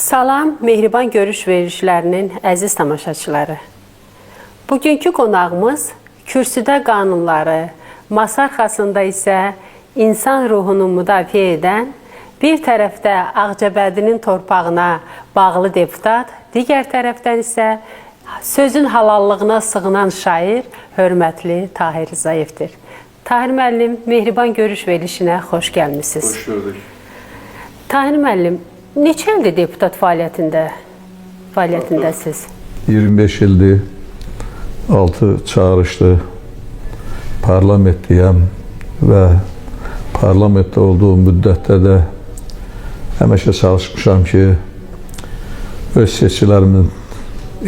Salam, Mehriban Görüş verilişlərinin əziz tamaşaçıları. Bugünkü qonağımız kürsüdə qanunları, masa arxasında isə insan ruhunu müdafiə edən, bir tərəfdə Ağcabədinin torpağına bağlı deputat, digər tərəfdən isə sözün halallığına sığınan şair, hörmətli Tahir Rzayevdir. Tahir müəllim, Mehriban Görüş verilişinə xoş gəlmişsiniz. Hoş gördük. Tahir müəllim, neçə ildir deputat fəaliyyətindəsiz? 25 ildir, 6 çağırışlı parlamentliyəm və parlamentdə olduğum müddətdə də həmişə çalışmışam ki, öz seçkilərimin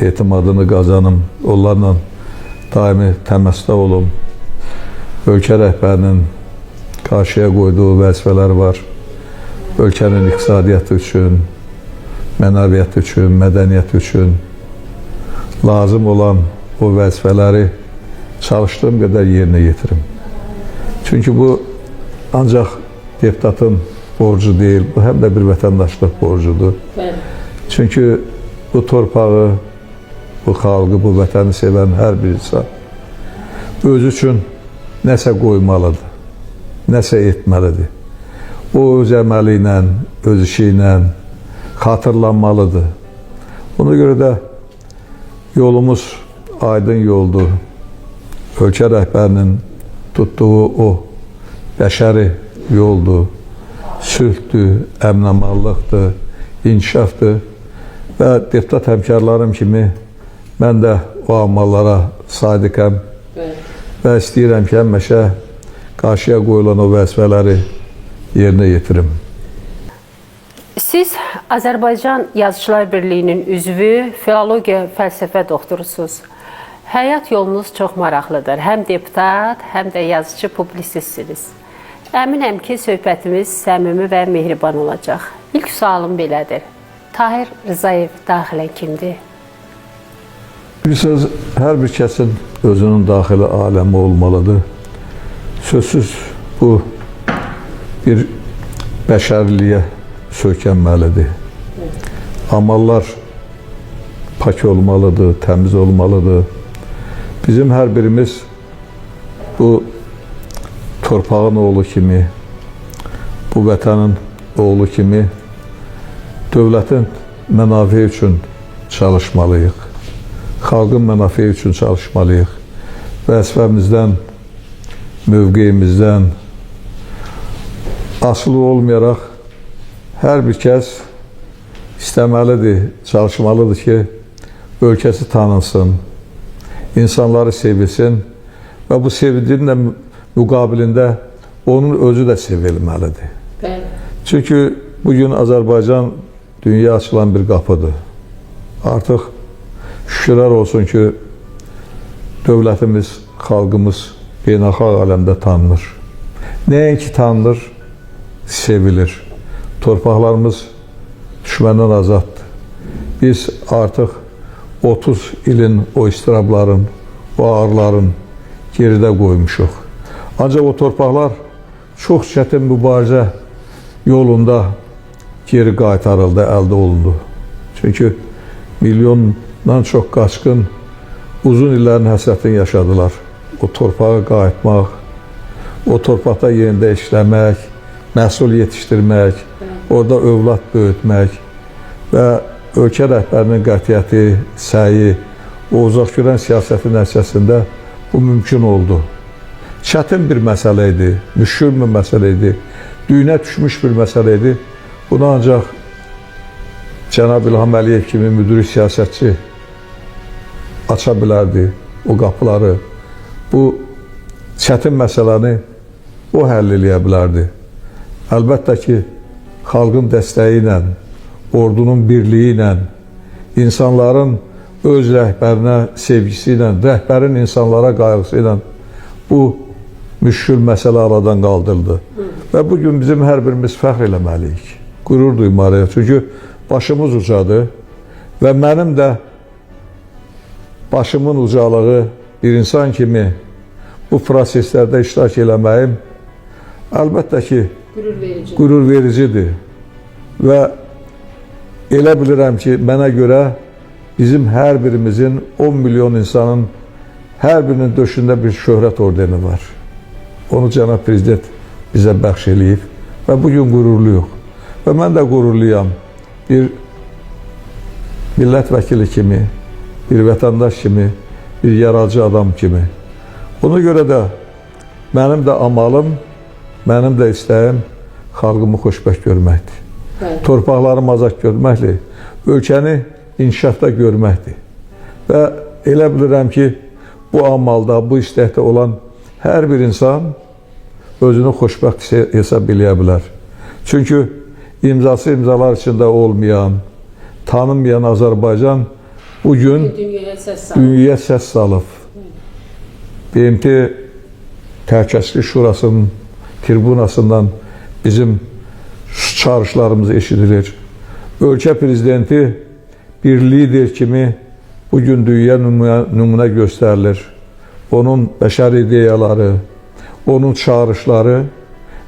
etimadını qazanım, onlarla daimi təmasda olum. Ölkə rəhbərinin qarşıya qoyduğu vəzifələr var. Ölkənin iqtisadiyyatı üçün, mənəviyyatı üçün, mədəniyyəti üçün lazım olan o vəzifələri çalışdığım qədər yerinə yetirim. Çünki bu ancaq deputatın borcu deyil, bu həm də bir vətəndaşlıq borcudur. Çünki bu torpağı, bu xalqı, bu vətəni sevən hər bir insan öz üçün nəsə qoymalıdır, nəsə etməlidir. O öz əməli ilə, öz işi ilə xatırlanmalıdır. Ona görə də yolumuz aydın yoldur. Ölkə rəhbərinin tutduğu o bəşəri yoldur, sülhdür, əmin-amanlıqdır, inkişafdır və deputat həmkarlarım kimi mən də o amallara sadiqəm və istəyirəm ki, həmişə qarşıya qoyulan o vəzifələri yerinə yetirim. Siz Azərbaycan Yazıçılar Birliyinin üzvü, filologiya, fəlsəfə doktorusunuz. Həyat yolunuz çox maraqlıdır. Həm deputat, həm də yazıcı, publisistsiniz. Əminəm ki, söhbətimiz səmimi və mehriban olacaq. İlk sualım belədir. Tahir Rzayev daxilən kimdir? Bir söz, hər bir kəsin özünün daxili aləmi olmalıdır. Sözsüz bu bir bəşərliyə söykənməlidir. Amallar pak olmalıdır, təmiz olmalıdır. Bizim hər birimiz bu torpağın oğlu kimi, bu vətənin oğlu kimi dövlətin mənafi üçün çalışmalıyıq. Xalqın mənafi üçün çalışmalıyıq. Vəzifəmizdən, mövqeyimizdən asılı olmayaraq hər bir kəs istəməlidir, çalışmalıdır ki, ölkəsi tanınsın, insanları sevilsin və bu sevildiyinin müqabilində onun özü də sevilməlidir. Çünki bugün Azərbaycan dünya açılan bir qapıdır. Artıq şükürlər olsun ki, dövlətimiz, xalqımız beynəlxalq aləmdə tanınır. Nəinki tanınır, sevilir. Torpaqlarımız düşməndən azaddır. Biz artıq 30 ilin o istirabların, o ağrıların geridə qoymuşuq. Ancaq o torpaqlar çox çətin mübarizə yolunda geri qaytarıldı, əldə olundu. Çünki milyondan çox qaçqın uzun illərin həsrətini yaşadılar. O torpağa qayıtmaq, o torpaqda yerində işləmək, məhsul yetişdirmək, orada övlad böyütmək və ölkə rəhbərinin qətiyyəti, səyi, o uzaqgörən siyasətin nəticəsində bu mümkün oldu. Çətin bir məsələ idi, müşkül bir məsələ idi, düyünə düşmüş bir məsələ idi. Bunu ancaq Cənab İlham Əliyev kimi müdrik siyasətçi aça bilərdi o qapıları. Bu çətin məsələni o həll eləyə bilərdi. Əlbəttə ki, xalqın dəstəyi ilə, ordunun birliyi ilə, insanların öz rəhbərinə sevgisi ilə, rəhbərin insanlara qayğısı ilə bu müşkül məsələ aradan qaldırıldı. Və bugün bizim hər birimiz fəxr eləməliyik, qürur duymalıyıq. Çünki başımız ucadır və mənim də başımın ucalığı bir insan kimi bu proseslərdə iştirak eləməyim əlbəttə ki, qürur vericidir və elə bilirəm ki, mənə görə bizim hər birimizin 10 milyon insanın hər birinin döşündə bir şöhrət ordeni var. Onu cənab prezident bizə bəxş eləyib və bugün qürurluyuq. Və mən də qürurluyam bir millət vəkili kimi, bir vətəndaş kimi, bir yaradıcı adam kimi. Ona görə də mənim də amalım, mənim də istəyim xalqımı xoşbəxt görməkdir. Evet. Torpaqlarımı azad görməkdir, ölkəni inkişafda görməkdir. Və elə bilirəm ki, bu amalda, bu istəkdə olan hər bir insan özünü xoşbəxt hesab eləyə bilər. Çünki imzası imzalar içində olmayan, tanınmayan Azərbaycan bugün dünyaya səs salıb. BMT Təhlükəsizlik Şurasının tribunasından bizim çağrışlarımız eşidilir. Ölkə prezidenti bir lider kimi bugün dünya nümunə göstərilir. Onun bəşəri ideyaları, onun çağrışları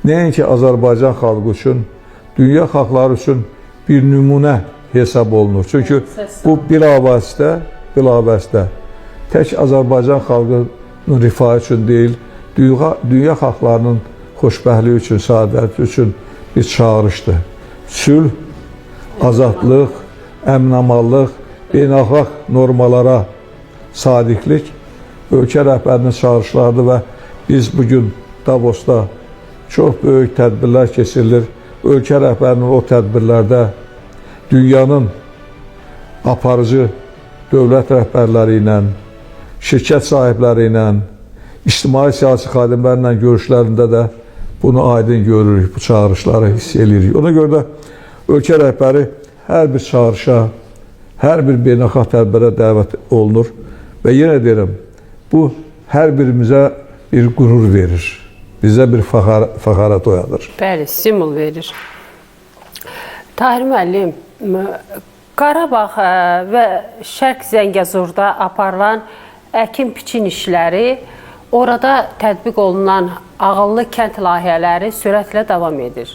nəinki Azərbaycan xalqı üçün, dünya xalqları üçün bir nümunə hesab olunur. Çünki bu bilavasitə tək Azərbaycan xalqının rifahı üçün deyil, dünya xalqlarının xoşbəxtliyi üçün, saadəti üçün bir çağrışdır. Sülh, azadlıq, əmin-amallıq, beynəlxalq normalara sadiqlik ölkə rəhbərinin çağrışlarıdır və biz bugün Davosda çox böyük tədbirlər keçirilir. Ölkə rəhbərinin o tədbirlərdə dünyanın aparıcı dövlət rəhbərləri ilə, şirkət sahibləri ilə, ictimai-siyasi xadimlərlə görüşlərində də bunu aydın görürük, bu çağrışları hiss edirik. Ona görə də ölkə rəhbəri hər bir çağrışa, hər bir beynəlxalq tədbirə dəvət olunur və yenə deyirəm, bu hər birimizə bir qürur verir, bizə bir fəxarət oyadır. Bəli, stimul verir. Tahir müəllim, Qarabağ və Şərq Zəngəzurda aparılan əkin-biçin işləri, orada tətbiq olunan ağıllı kənd layihələri sürətlə davam edir.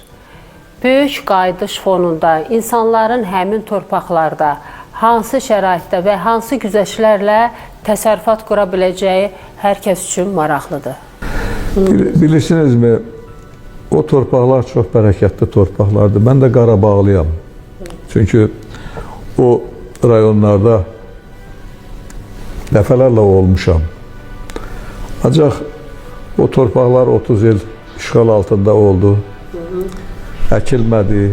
Böyük qayıdış fonunda insanların həmin torpaqlarda hansı şəraitdə və hansı güzəştlərlə təsərrüfat qura biləcəyi hər kəs üçün maraqlıdır. Bilirsinizmi, o torpaqlar çox bərəkətli torpaqlardır. Mən də Qarabağlıyam. Çünki o rayonlarda dəfələrlə olmuşam. Ancaq o torpaqlar 30 il işğal altında oldu. Əkilmədi,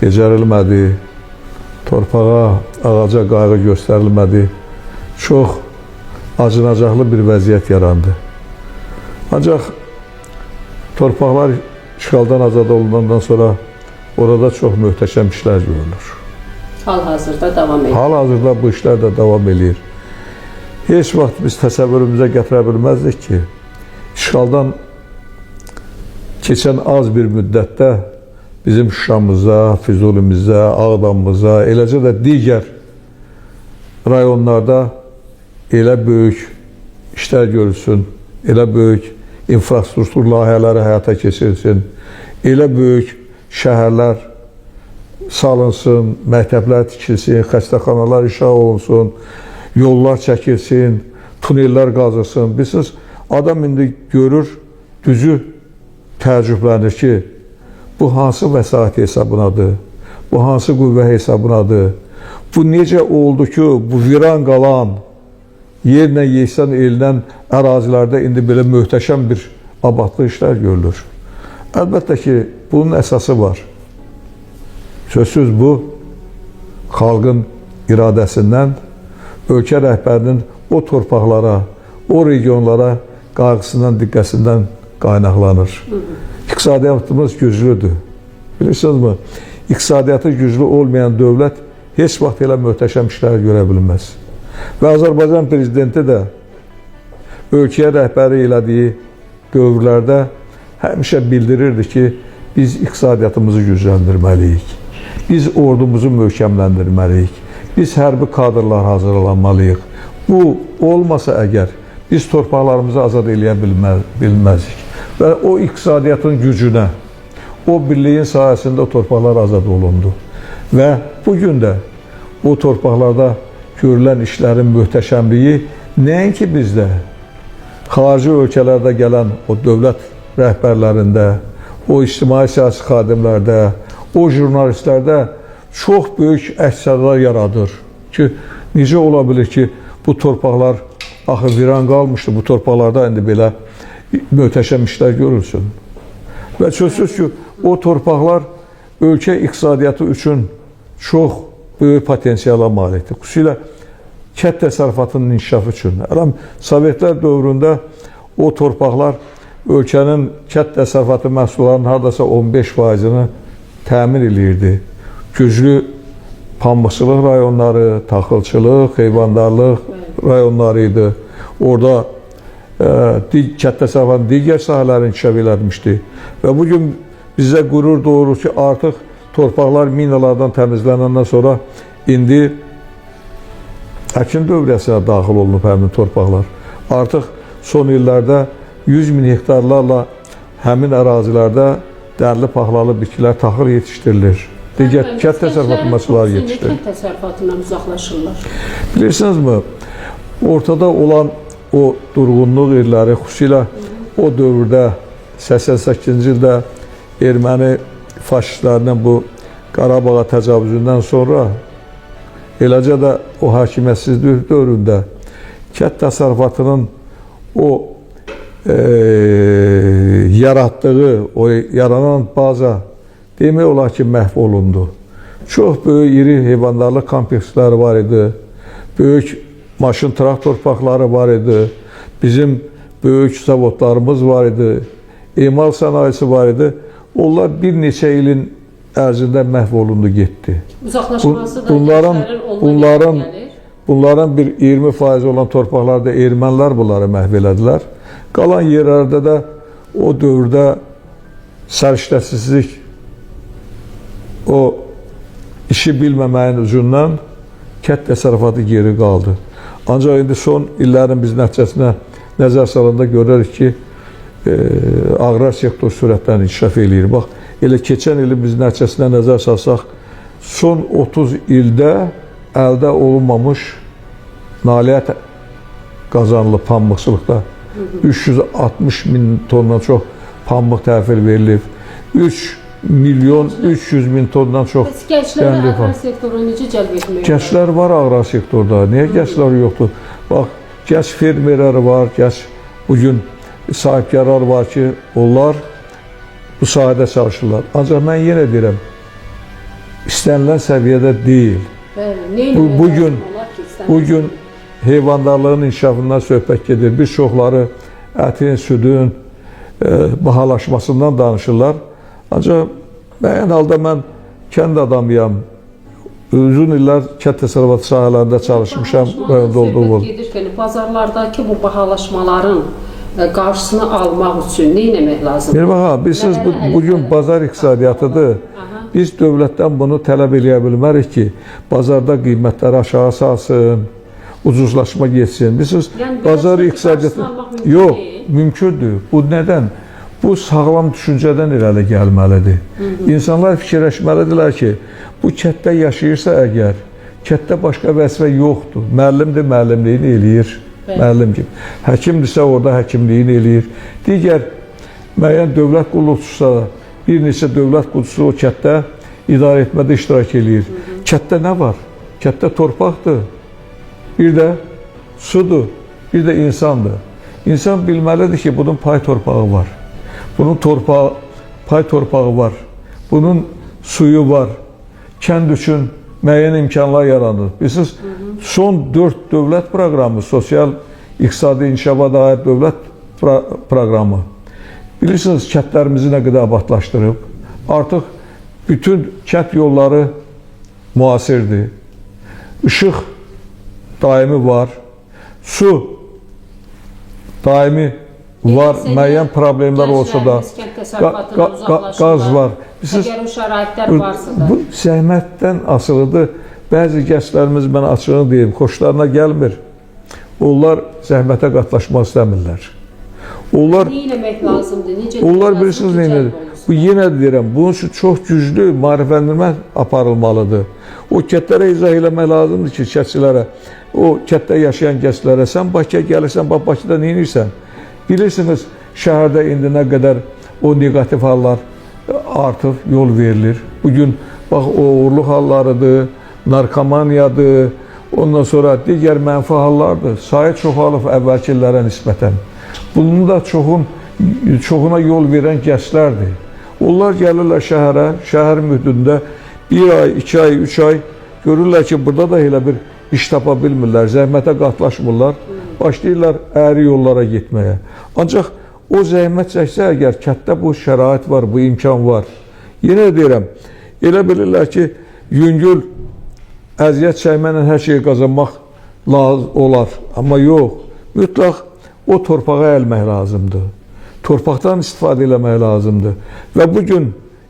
becərilmədi, torpağa, ağaca qayğı göstərilmədi. Çox acınacaqlı bir vəziyyət yarandı. Ancaq torpaqlar işğaldan azad olunandan sonra orada çox möhtəşəm işlər görülür. Hal-hazırda davam edir. Hal-hazırda bu işlər də davam edir. Heç vaxt biz təsəvvürümüzə gətirə bilməzdik ki, işğaldan keçən az bir müddətdə bizim Şuşamıza, Füzulimizə, Ağdamımıza, eləcə də digər rayonlarda elə böyük işlər görülsün, elə böyük infrastruktur layihələri həyata keçirilsin, elə böyük şəhərlər salınsın, məktəblər tikilsin, xəstəxanalar inşa olunsun, yollar çəkilsin, tunellər qazılsın. Bilirsiniz, adam indi görür, düzü təəccüblənir ki, bu hansı vəsait hesabınadır, bu hansı qüvvə hesabınadır, bu necə oldu ki, bu viran qalan, yerlə yeksan elinən ərazilərdə indi belə möhtəşəm bir abadlı işlər görülür. Əlbəttə ki, bunun əsası var. Sözsüz bu, xalqın iradəsindən, ölkə rəhbərinin o torpaqlara, o regionlara qayğısından, diqqəsindən qaynaqlanır. İqtisadiyyatımız güclüdür. Bilirsinizmi? İqtisadiyyatı güclü olmayan dövlət heç vaxt elə möhtəşəm işlər görə bilməz. Və Azərbaycan prezidenti də ölkəyə rəhbəri elədiyi dövrlərdə həmişə bildirirdi ki, biz iqtisadiyyatımızı gücləndirməliyik. Biz ordumuzu möhkəmləndirməliyik. Biz hərbi kadrlar hazırlanmalıyıq. Bu olmasa əgər, biz torpaqlarımızı azad eləyə bilməzik. Və o iqtisadiyyatın gücünə, o birliyin sayəsində o torpaqlar azad olundu. Və bugün də o torpaqlarda görülən işlərin möhtəşəmliyi nəinki bizdə, xarici ölkələrdə gələn o dövlət rəhbərlərində, o ictimai siyasi xadimlərdə, o jurnalistlərdə çox böyük əksərlər yaradır ki, necə ola bilir ki, bu torpaqlar axı viran qalmışdı, bu torpaqlarda indi belə möhtəşəm işlər görülsün. Və sözsüz ki, o torpaqlar ölkə iqtisadiyyatı üçün çox böyük potensiala malikdir. Xüsusilə kənd təsərrüfatının inkişafı üçün. Sovetlər dövründə o torpaqlar ölkənin kənd təsərrüfatı məhsullarının hardasa 15%-ni təmin edirdi. Güclü pambıqçılıq rayonları, taxılçılıq, heyvandarlıq rayonları idi. Orada kənd təsərrüfatının digər sahələri inkişaf edilmişdi. Və bugün bizə qürur doğurur ki, artıq torpaqlar minalardan təmizlənəndən sonra indi əkin dövriyyəsinə daxil olunub həmin torpaqlar. Artıq son illərdə 100.000 hektarlarla həmin ərazilərdə dərli paxlalı bitkilər, taxıl yetişdirilir. Digər kənd təsərrüfatı məhsulları yetişdirilir. Kənd təsərrüfatından uzaqlaşırlar. Bilirsinizmi, ortada olan o durğunluq illəri, xüsusilə o dövrdə 88-ci ildə erməni faşistlərinin bu Qarabağa təcavüzündən sonra, eləcə də o hakimiyyətsizlik dövründə kənd təsərrüfatının o yaratdığı, o yaranan baza demək olar ki, məhv olundu. Çox böyük iri heyvandarlıq kompleksləri var idi, böyük maşın traktor parkları var idi, bizim böyük zavodlarımız var idi, emal sənayesi var idi. Onlar bir neçə ilin ərzində məhv olundu, getdi. Uzaqlaşması da bunların bir 20% olan torpaqlarda ermənilər bunları məhv elədilər. Qalan yerlərdə də o dövrdə səriştəsizlik, o işi bilməməyin ucundan kənd təsərrüfatı geri qaldı. Ancaq indi son illərin biz nəticəsinə nəzər salanda görürük ki, aqrar sektor sürətlə inkişaf eləyir. Bax, elə keçən ilin biz nəticəsinə nəzər salsaq, son 30 ildə əldə olunmamış nailiyyət qazanılıb pambıqçılıqda. 360.000 tondan çox pambıq təhvil verilib. 3.300.000 tondan çox. Gənclər aqrar sektorunu necə cəlb etmək? Gənclər var aqrar sektorda. Niyə gənclər yoxdur? Bax, gənc fermerlər var, gənc bugün sahibkarlar var ki, onlar bu sahədə çalışırlar. Ancaq mən yenə deyirəm, istənilən səviyyədə deyil. Bugün heyvandarlığın inkişafından söhbət gedir. Bir çoxları ətin, südün bahalaşmasından danışırlar. Ancaq müəyyən halda mən kənd adamıyam. Uzun illər kənd təsərrüfatı sahələrində çalışmışam. Söhbət gedir ki, bazarlardakı bu bahalaşmaların qarşısını almaq üçün nə etmək lazımdır? Bilirsiniz, bugün bazar iqtisadiyyatıdır. Biz dövlətdən bunu tələb eləyə bilmərik ki, bazarda qiymətləri aşağı salsın, ucuzlaşma geçsin. Bilirsiniz, bazar iqtisadiyyatı... Yox, mümkündür. Bu nədən? Bu sağlam düşüncədən irəli gəlməlidir. İnsanlar fikirləşməlidirlər ki, bu kətdə yaşayırsa əgər, kətdə başqa vəzifə yoxdur. Müəllimdir, müəllimliyini eləyir. Müəllim kimi. Həkimdirsə orada həkimliyini eləyir. Digər müəyyən dövlət qulluqçusa, bir neçə dövlət qulluqçusu o kətdə idarə etmədə iştirak eləyir. Kətdə nə var? Kətdə torpaqdır, bir də sudur, bir də insandır. İnsan bilməlidir ki, bunun pay torpağı var. Bunun pay torpağı var. Bunun suyu var. Kənd üçün müəyyən imkanlar yaranır. Bilirsiniz, son 4 dövlət proqramı, sosial iqtisadi inkişafa dair dövlət proqramı. Bilirsiniz, kəndlərimizi nə qədər abadlaşdırıb. Artıq bütün kənd yolları müasirdir. İşıq daimi var. Su daimi var. Müəyyən problemlər olsa da qaz var. Əgər o şəraitlər varsa da. Bu zəhmətdən asılıdır. Bəzi gənclərimiz, mən açığını deyim, xoşlarına gəlmir. Onlar zəhmətə qatlaşmaq istəmirlər. Nə eləmək lazımdır? Onlar bilirsiniz nə edir? Bu yenə deyirəm, bunun üçün çox güclü maarifləndirmə aparılmalıdır. O kətlərə izah eləmək lazımdır ki, kətçilərə, o kətdə yaşayan gənclərə, sən Bakıya gəlirsən, bax Bakıda nə edirsən? Bilirsiniz, şəhərdə indi nə qədər o negativ hallar artıq yol verilir. Bugün bax, oğurluq hallarıdır, narkomaniyadır, ondan sonra digər mənfi hallardır. Sayı çoxalıb əvvəlki illərə nisbətən. Bunun da çoxuna yol verən gənclərdir. Onlar gəlirlər şəhərə, şəhər müddətində 1 ay, 2 ay, 3 ay görürlər ki, burada da elə bir iş tapa bilmirlər, zəhmətə qatlaşmırlar, başlayırlar əyri yollara getməyə. Ancaq o zəhmət çəksə əgər, kətdə bu şərait var, bu imkan var. Yenə deyirəm, elə bilirlər ki, yüngül əziyyət çəkməklə hər şeyi qazanmaq olar. Amma yox, mütləq o torpağa əlmək lazımdır. Torpaqdan istifadə eləmək lazımdır. Və bugün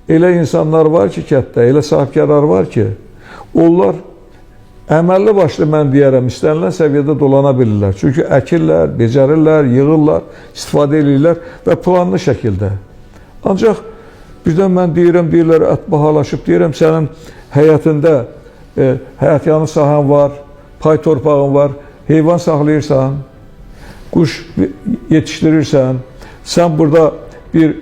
elə insanlar var ki, kətdə, elə sahibkarlar var ki, onlar əməlli başlı mən deyərəm, istənilən səviyyədə dolana bilirlər. Çünki əkirlər, becərirlər, yığırlar, istifadə edirlər və planlı şəkildə. Ancaq birdən mən deyirlər, ət bahalaşıb, deyirəm, sənin həyatında həyatyanı sahan var, pay torpağın var, heyvan saxlayırsan, quş yetişdirirsən, sən burada bir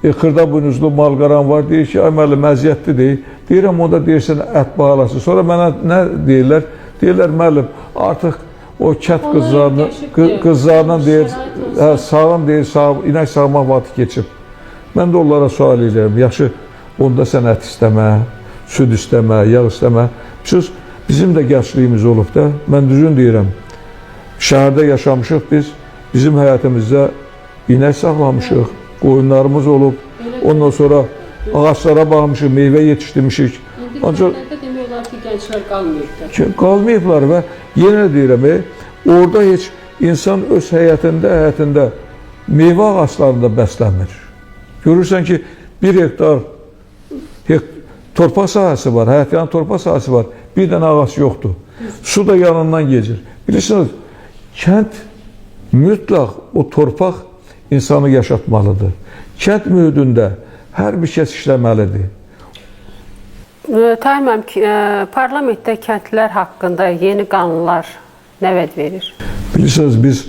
xırda buynuzlu malqaran var, deyir ki, ay müəllim, əziyyətlidir. Deyirəm, onda deyirsən, ət bahalasın. Sonra mənə nə deyirlər? Deyirlər, müəllim, artıq o kət qızlarından deyir, sağım deyir, inək sağmaq vaxtı keçib. Mən də onlara sual edirəm, yaxşı, onda sən ət istəmə, süd istəmə, yağ istəmə. Bizim də gəncliyimiz olub da, mən düzün deyirəm, şəhərdə yaşamışıq biz, bizim həyatımızda inək saxlamışıq, qoyunlarımız olub, ondan sonra ağaçlara baxmışıq, meyvə yetişdirmişik. Ancaq demək olar ki, gənclər qalmayıblar. Qalmayıblar və yenə deyirəm, orada heç insan öz həyatında meyvə ağaçlarında bəslənmir. Görürsən ki, 1 hektar torpaq sahəsi var, həyatyanın torpaq sahəsi var, bir dənə ağac yoxdur. Su da yanından geçir. Bilirsiniz, kənd mütləq o torpaq insanı yaşatmalıdır. Kənd mühitində hər bir kəs işləməlidir. Tahir ki, parlamentdə kəndlər haqqında yeni qanunlar nə vəd verir? Bilirsiniz, biz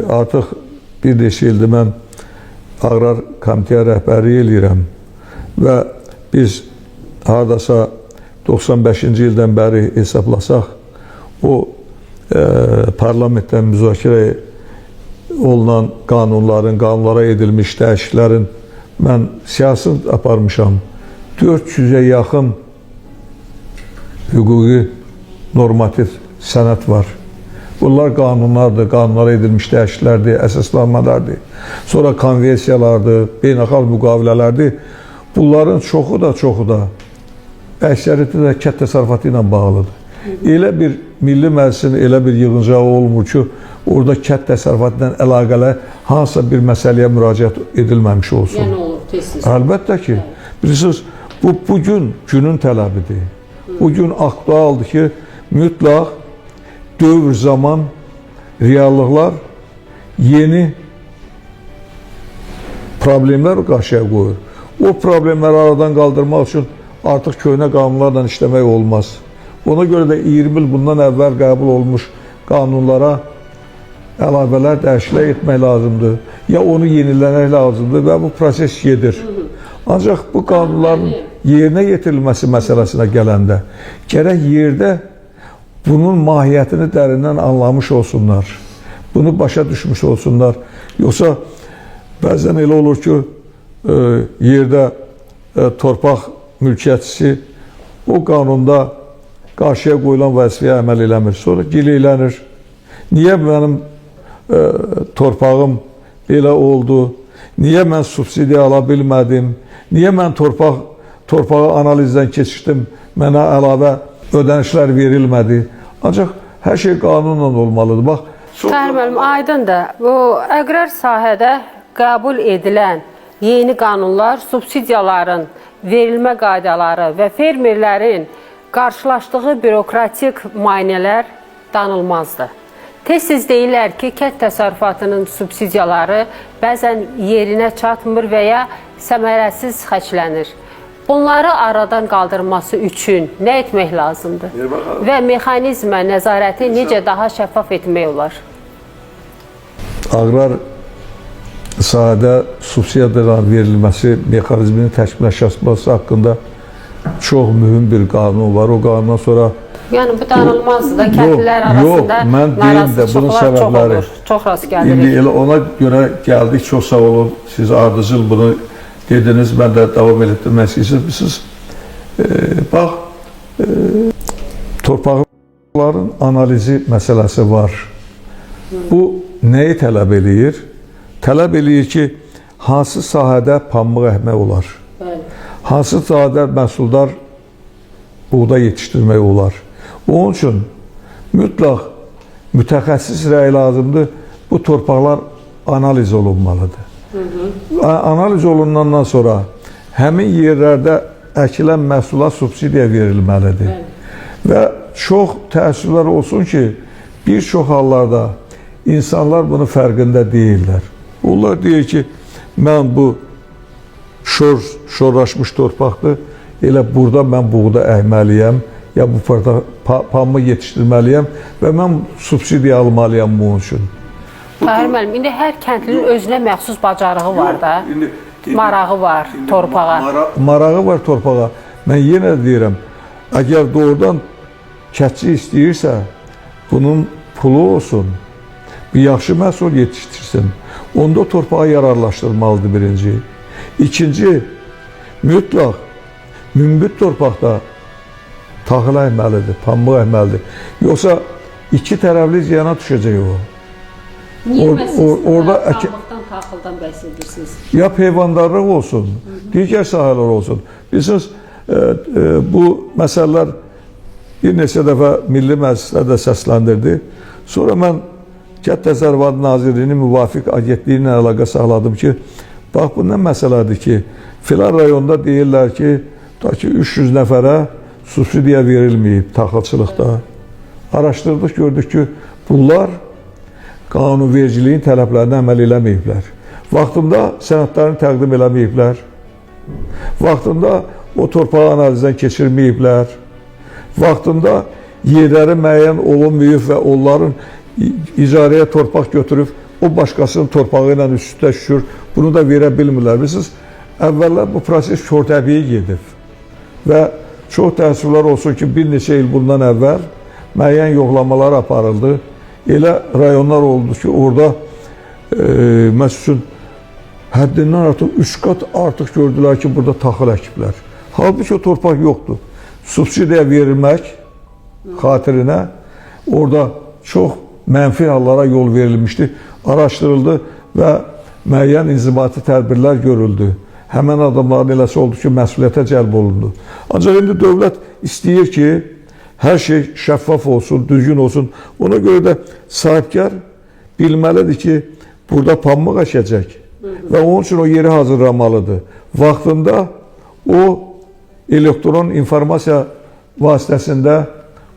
artıq bir neçə ildir mən Aqrar Komitəyə rəhbərlik eləyirəm və biz hardasa 95-ci ildən bəri hesablasaq, o parlamentdən müzakirə olunan qanunlara edilmiş dəyişikliklərin mən siyasət aparmışam. 400-ə yaxın hüquqi normativ sənəd var. Bunlar qanunlardır, qanunlara edilmiş dəyişikliklərdir, əsaslanmalardır. Sonra konvensiyalardır, beynəlxalq müqavilələrdir. Bunların çoxu da əksəriyyəti də kənd təsərrüfatı ilə bağlıdır. Elə bir milli məclisin elə bir yığıncağı olmur ki, orada kənd təsərrüfatı ilə əlaqəli hansısa bir məsələyə müraciət edilməmiş olsun. Yəni olur, tez-tez. Əlbəttə ki, bilirsiniz, bu bugün günün tələbidir. Bugün aktualdır ki, mütləq dövr zaman reallıqlar yeni problemlər qarşıya qoyur. O problemləri aradan qaldırmaq üçün artıq köhnə qanunlarla işləmək olmaz. Ona görə də 20 il bundan əvvəl qəbul olmuş qanunlara əlavələr, dəyişikliklər etmək lazımdır. Ya onu yenilənmək lazımdır və bu proses gedir. Ancaq bu qanunların yerinə yetirilməsi məsələsinə gələndə gərək yerdə bunun mahiyyətini dərindən anlamış olsunlar. Bunu başa düşmüş olsunlar. Yoxsa bəzən elə olur ki, yerdə torpaq mülkiyyətçisi o qanunda qarşıya qoyulan vəzifəyə əməl eləmir. Sonra gileylənir. Niyə mənim torpağım belə oldu? Niyə mən subsidiya ala bilmədim? Niyə mən torpağı analizdən keçirdim? Mənə əlavə ödənişlər verilmədi. Ancaq hər şey qanunla olmalıdır. Bax, Tahir müəllim, aydındır. Bu əqrar sahədə qəbul edilən yeni qanunlar subsidiyaların verilmə qaydaları və fermerlərin qarşılaşdığı bürokratik müayinələr danılmazdır. Tez-tez deyirlər ki, kənd təsərrüfatının subsidiyaları bəzən yerinə çatmır və ya səmərəsiz xərclənir. Bunları aradan qaldırması üçün nə etmək lazımdır? Və mexanizmə nəzarəti necə daha şəffaf etmək olar? Aqrar sahədə subsidiyalar verilməsi mexanizminin təkmilləşməsi haqqında çox mühüm bir qanun var. O qanundan sonra Yəni bu danılmazdır da kəndlilər arasında mən deyim də bunun səbəbləri. Çox rast İndi gəlirik. elə ona görə gəldik. Çox sağ olun. Siz ardıcıl bunu dediniz. Mən də davam etdirmək istəyirsiniz. Bax, torpaqların analizi məsələsi var. Bu nəyi tələb eləyir? Tələb eləyir ki, hansı sahədə pambıq əkmək olar? Hansı sahədə məhsuldar buğda yetişdirmək olar? Onun üçün mütləq mütəxəssis rəy lazımdır. Bu torpaqlar analiz olunmalıdır. Analiz olunandan sonra həmin yerlərdə əkilən məhsula subsidiya verilməlidir. Və çox təəssüflər olsun ki, bir çox hallarda insanlar bunun fərqində deyirlər. Onlar deyir ki, mən bu şorlaşmış torpaqdır, elə burada mən buğda əkməliyəm, ya bu pambıq yetişdirməliyəm və mən subsidiya almalıyam bunun üçün. Tahir müəllim, indi hər kəndlinin özünə məxsus bacarığı var da, marağı var torpağa. Marağı var torpağa. Mən yenə deyirəm, əgər doğrudan kətçi istəyirsə, bunun pulu olsun, bir yaxşı məhsul yetişdirsin, onda torpağı yararlaşdırmalıdır birinci. İkinci, mütləq münbit torpaqda taxıl əkməlidir, pambıq əkməlidir. Yoxsa iki tərəfli ziyana düşəcək o. Niyə məsələn pambıqdan, taxıldan bəhs edirsiniz? Ya heyvandarlıq olsun, digər sahələr olsun. Bilirsiniz, bu məsələlər bir neçə dəfə Milli Məclisdə də səsləndirdi. Sonra mən Kənd Təsərrüfatı Nazirliyinin müvafiq agentliyi ilə əlaqə saxladım ki, bax bu nə məsələdir ki, filan rayonda deyirlər ki, ta ki 300 nəfərə subsidiya verilməyib taxılçılıqda. Araşdırdıq, gördük ki, bunlar qanunvericiliyin tələblərinə əməl eləməyiblər. Vaxtında sənədlərini təqdim eləməyiblər. Vaxtında o torpağı analizdən keçirməyiblər. Vaxtında yerləri müəyyən olunmayıb və onların icarəyə torpaq götürüb, o başqasının torpağı ilə üstə düşür, bunu da verə bilmirlər. Bilirsiniz, əvvəllər bu proses körtəbii gedib və çox təəssüflər olsun ki, bir neçə il bundan əvvəl müəyyən yoxlamalar aparıldı. Elə rayonlar oldu ki, orada məsəl üçün həddindən artıq 3 qat artıq gördülər ki, burada taxıl əkiblər. Halbuki o torpaq yoxdur. Subsidiya verilmək xatirinə orada çox mənfi hallara yol verilmişdi, araşdırıldı və müəyyən inzibati tədbirlər görüldü. Həmən adamların eləsi oldu ki, məsuliyyətə cəlb olundu. Ancaq indi dövlət istəyir ki, hər şey şəffaf olsun, düzgün olsun. Ona görə də sahibkar bilməlidir ki, burada pambıq əkəcək və onun üçün o yeri hazırlamalıdır. Vaxtında o elektron informasiya vasitəsində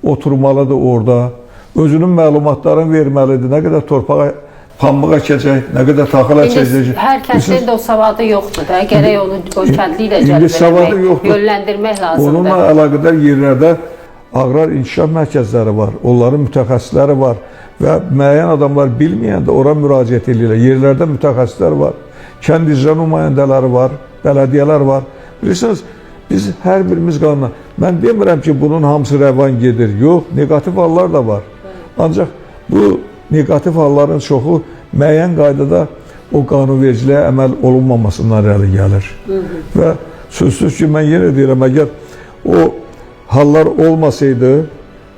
oturmalıdır orada. Özünün məlumatlarını verməlidir. Nə qədər torpağa pambıq əkəcək, nə qədər taxıl əkəcək. Hər kəndin də o savadı yoxdur da. Gərək onu o kəndli ilə cəlb eləmək, yönləndirmək lazımdır. Onunla əlaqədar yerlərdə aqrar inkişaf mərkəzləri var, onların mütəxəssisləri var və müəyyən adamlar bilməyəndə ora müraciət edirlər. Yerlərdə mütəxəssislər var, kənd icra nümayəndələri var, bələdiyyələr var. Bilirsiniz, biz hər birimiz qanuna, mən demirəm ki, bunun hamısı rəvan gedir. Yox, negativ hallar da var. Ancaq bu negativ halların çoxu müəyyən qaydada o qanunvericiliyə əməl olunmamasından irəli gəlir. Və sözsüz ki, mən yenə deyirəm, əgər o hallar olmasaydı,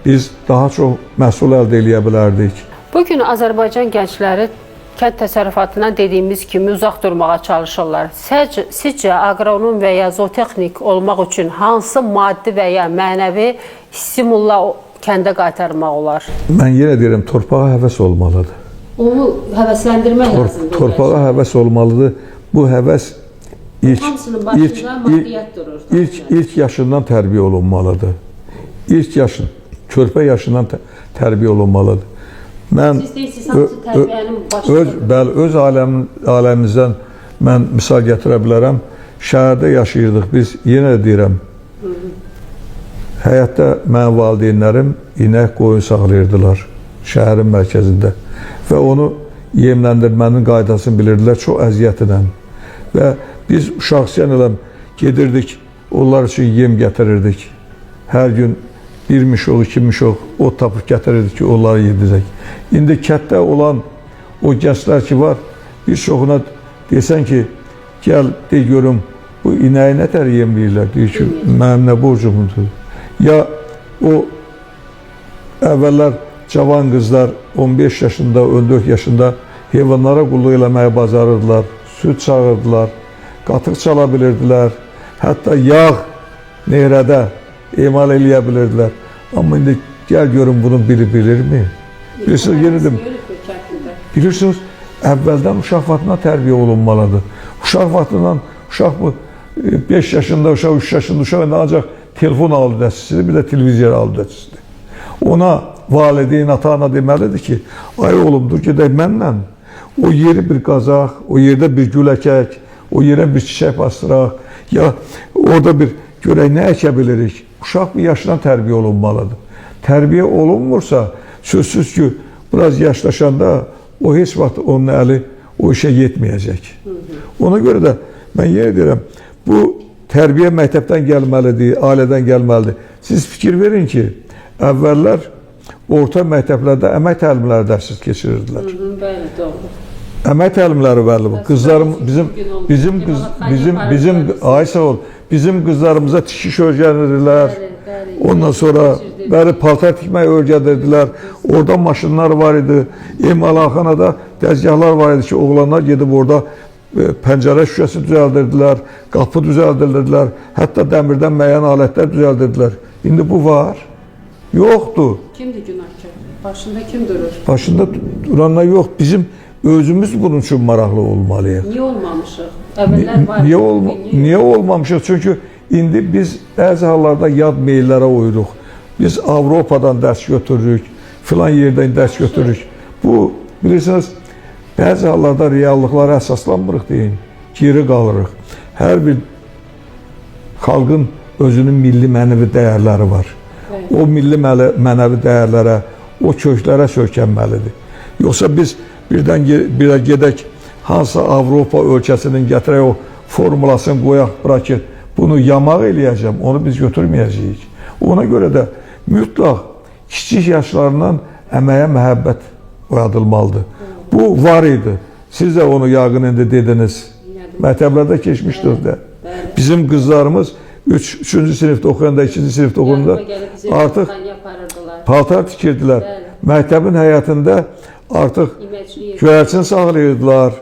biz daha çox məhsul əldə eləyə bilərdik. Bugün Azərbaycan gəncləri kənd təsərrüfatından dediyimiz kimi uzaq durmağa çalışırlar. Sizcə aqronom və ya zootexnik olmaq üçün hansı maddi və ya mənəvi stimulla kəndə qaytarmaq olar? Mən yenə deyirəm, torpağa həvəs olmalıdır. Onu həvəsləndirmək lazımdır. Torpağa həvəs olmalıdır. Bu həvəs ilk yaşından tərbiyə olunmalıdır. İlk yaşın, körpə yaşından tərbiyə olunmalıdır. Siz deyirsiniz, hansı tərbiyənin başıdır? Öz aləmimizdən mən misal gətirə bilərəm. şəhərdə yaşayırdıq biz, yenə deyirəm, həyətdə mənim valideynlərim inək qoyun saxlayırdılar şəhərin mərkəzində və onu yemləndirmənin qaydasını bilirdilər çox əziyyətlə və biz şəxsiyyən eləm gedirdik, onlar üçün yem gətirirdik. Hər gün bir mişoq, iki mişoq ot tapıb gətirirdik ki, onları yedirək. İndi kətdə olan o gənclər ki var, bir çoxuna desən ki, gəl, de görüm, bu inəyi nə tər yemləyirlər, deyir ki, mənim nə borcumdur. Ya o əvvəllər cavan qızlar 15 yaşında, 14 yaşında heyvanlara qulluq eləməyi bacarırdılar, süd çağırdılar, qatıq çala bilirdilər, hətta yağ nehrədə emal eləyə bilirdilər. Amma indi gəl görün bunu biri bilirmi? Bilirsiniz, yeni dedim. Bilirsiniz, əvvəldən uşaq vaxtına tərbiyə olunmalıdır. Uşaq vaxtından, uşaq bu 5 yaşında uşaq, 3 yaşında uşaq ancaq telefon aludəsidir, bir də televizor aludəsidir. Ona valideyn, ata-ana deməlidir ki, ay oğlumdur, gedək mənlə o yeri bir qazaq, o yerdə bir gül əkək, o yerə bir çiçək bastıraq, ya orada bir görək nə əkə bilirik. Uşaq bir yaşdan tərbiyə olunmalıdır. Tərbiyə olunmursa, sözsüz ki, biraz yaşlaşanda o heç vaxt onun əli o işə yetməyəcək. Ona görə də mən yenə deyirəm, bu tərbiyə məktəbdən gəlməlidir, ailədən gəlməlidir. Siz fikir verin ki, əvvəllər orta məktəblərdə əmək təlimləri dərsiz keçirirdilər. Bəli, doğru. Əmək təlimləri bəli bu. Qızlarım ay sağ ol. Bizim qızlarımıza tikiş öyrənirdilər. Ondan sonra bəli paltar tikmək öyrədirdilər. Orada maşınlar var idi. Emalxanada dəzgahlar var idi ki, oğlanlar gedib orada pəncərə şüşəsi düzəldirdilər, qapı düzəldirdilər, hətta dəmirdən müəyyən alətlər düzəldirdilər. İndi bu var. Yoxdur. Kimdir günahkar? Başında kim durur? Başında duranlar yox. Bizim özümüz bunun üçün maraqlı olmalıyıq. Niyə olmamışıq? Əvvəllər var. Niyə olmamışıq? Çünki indi biz bəzi hallarda yad meyllərə uyuruq. Biz Avropadan dərs götürürük, filan yerdən dərs götürürük. Bu, bilirsiniz, bəzi hallarda reallıqlara əsaslanmırıq deyin, geri qalırıq. Hər bir xalqın özünün milli mənəvi dəyərləri var. O milli mənəvi dəyərlərə, o köklərə söykənməlidir. Yoxsa biz birdən gedək, hansı Avropa ölkəsinin gətirək o formulasını qoyaq, bırak ki, bunu yamaq eləyəcəm, onu biz götürməyəcəyik. Ona görə də mütləq kiçik yaşlarından əməyə məhəbbət oyadılmalıdır. Bu var idi. Siz də onu yaqın indi dediniz. Məktəblərdə keçmişdir də. Bizim qızlarımız 3-cü sinifdə oxuyanda, 2-ci sinifdə oxuyanda artıq paltar tikirdilər. Məktəbin həyətində artıq göyərçin saxlayırdılar,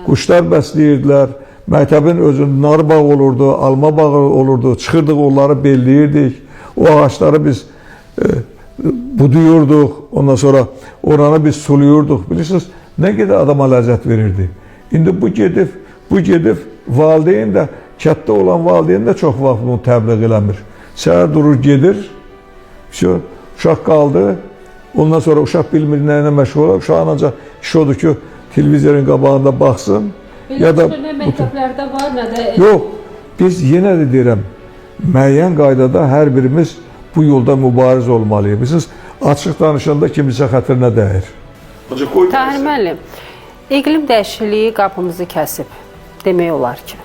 quşlar bəsləyirdilər. Məktəbin özünün nar bağı olurdu, alma bağı olurdu. Çıxırdıq, onları belləyirdik. O ağaçları biz buduyurduq. Ondan sonra oranı biz suluyurduq. Bilirsiniz, nə qədər adama ləzzət verirdi. İndi bu gedib valideyn də, kətdə olan valideyn də çox vaxt bunu təbliğ eləmir. Səhər durur, gedir, uşaq qaldı. Ondan sonra uşaq bilmir nəyinə məşğul olur. Uşağın ancaq iş odur ki, televizorun qabağında baxsın. Ya da nə məktəblərdə var, nə də... Yox, biz yenə də deyirəm, müəyyən qaydada hər birimiz bu yolda mübariz olmalıyıq. Bilirsiniz, açıq danışanda kimisə xətrinə dəyir. Tahir müəllim, iqlim dəyişikliyi qapımızı kəsib, demək olar ki.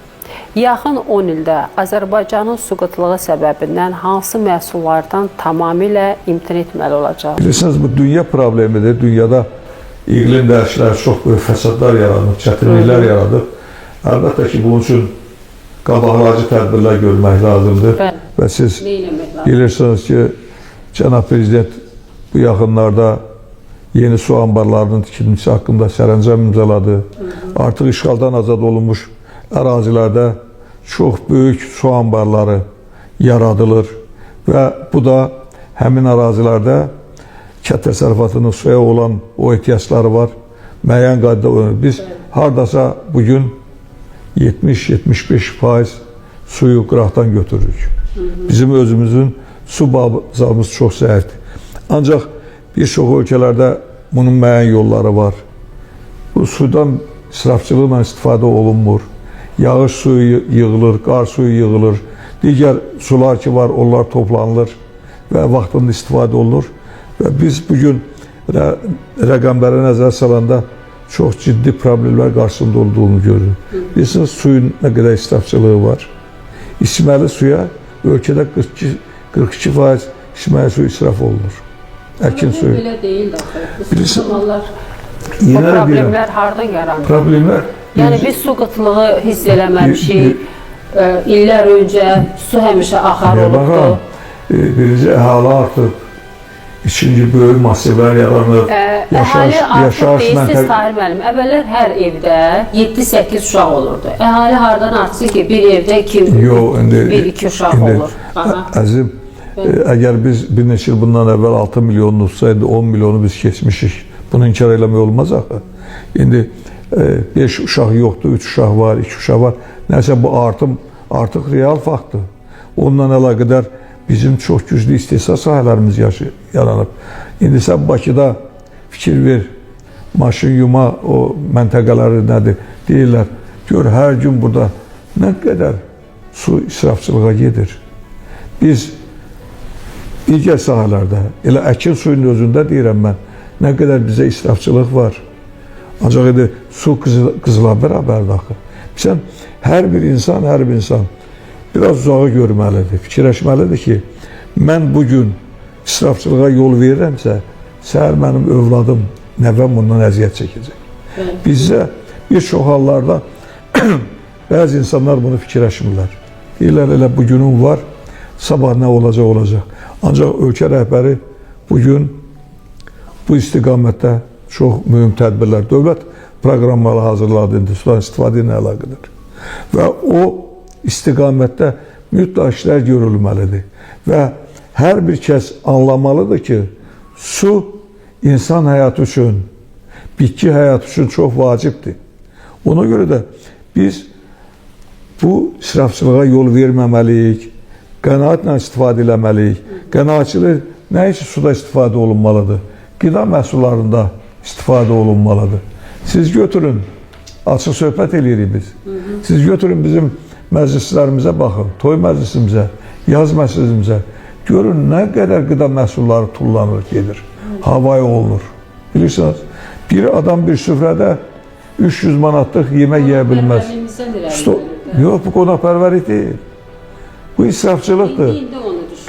Yaxın 10 ildə Azərbaycanın su qıtlığı səbəbindən hansı məhsullardan tamamilə imtina etməli olacaq? Bilirsiniz, bu dünya problemidir. Dünyada iqlim dəyişiklikləri çox böyük fəsadlar yaradır, çətinliklər yaradır. Əlbəttə ki, bunun üçün qabaqlayıcı tədbirlər görmək lazımdır. Və siz bilirsiniz ki, Cənab Prezident bu yaxınlarda yeni su anbarlarının tikilmesi haqqında sərəncam imzaladı. Artıq işğaldan azad olunmuş ərazilərdə çox böyük su anbarları yaradılır və bu da həmin ərazilərdə kənd təsərrüfatının suya olan o ehtiyacları var. Müəyyən qaydada olur. Biz hardasa bugün 70-75% suyu qıraqdan götürürük. Bizim özümüzün su bazamız çox zəifdir. Ancaq bir çox ölkələrdə bunun müəyyən yolları var. Bu sudan israfçılıqla istifadə olunmur. yağış suyu yığılır, qar suyu yığılır, digər sular ki var, onlar toplanılır və vaxtında istifadə olunur. Və biz bugün rəqəmlərə nəzər salanda çox ciddi problemlər qarşısında olduğunu görürük. Bilirsiniz, suyun nə qədər israfçılığı var. İçməli suya ölkədə 42% içməli su israf olunur. Əkin suyu. Belə deyil də. Bu Yenə də problemlər hardan yaranır? Problemlər. Yəni biz su qıtlığı hiss eləməmişik. İllər öncə su həmişə axar olubdu. Birinci əhali artıb. İkinci böyük massivlər yaranır. Əhali artıq deyirsiniz Tahir müəllim, əvvəllər hər evdə 7-8 uşaq olurdu. Əhali hardan artsın ki, bir evdə 1-2 uşaq olur? Əzim, əgər biz bir neçə il bundan əvvəl 6 milyonun utsaydı, 10 milyonu biz keçmişik. Bunu inkar eləmək olmaz axı. İndi 5 uşaq yoxdur, 3 uşaq var, 2 uşaq var. Nəsə bu artım artıq real faktdır. Onunla əlaqədar bizim çox güclü istehsal sahələrimiz yaranıb. İndi sən Bakıda fikir ver, maşın yuma o məntəqələri nədir deyirlər. Gör, hər gün burada nə qədər su israfçılığa gedir. Biz digər sahələrdə, elə əkin suyunun özündə deyirəm mən, nə qədər bizə israfçılıq var. Ancaq indi su qızıla bərabərdir axı. Sən hər bir insan biraz uzağı görməlidir, fikirləşməlidir ki, mən bugün israfçılığa yol verirəmsə, səhər mənim övladım, nəvəm bundan əziyyət çəkəcək. Bizdə bir çox hallarda bəzi insanlar bunu fikirləşmirlər. Deyirlər, elə bugünün var, sabah nə olacaq. Ancaq ölkə rəhbəri bugün bu istiqamətdə çox mühüm tədbirlər, dövlət proqramları hazırladı, sudan istifadə ilə əlaqədar. Və o istiqamətdə mütləq işlər görülməlidir. Və hər bir kəs anlamalıdır ki, su insan həyatı üçün, bitki həyatı üçün çox vacibdir. Ona görə də biz bu israfçılığa yol verməməliyik, qənaətlə istifadə eləməliyik. Qənaətçilik nə üçün suda istifadə olunmalıdır? Qida məhsullarında istifadə olunmalıdır. Siz götürün, açıq söhbət eləyirik biz. Siz götürün bizim məclislərimizə baxın, toy məclisimizə, yaz məclisimizə. Görün nə qədər qida məhsulları tullanır, gedir, havaya olunur. Bilirsiniz, bir adam bir süfrədə 300 manatlıq yemək yeyə bilməz. Yox, bu qonaqpərvərlik deyil. Bu israfçılıqdır.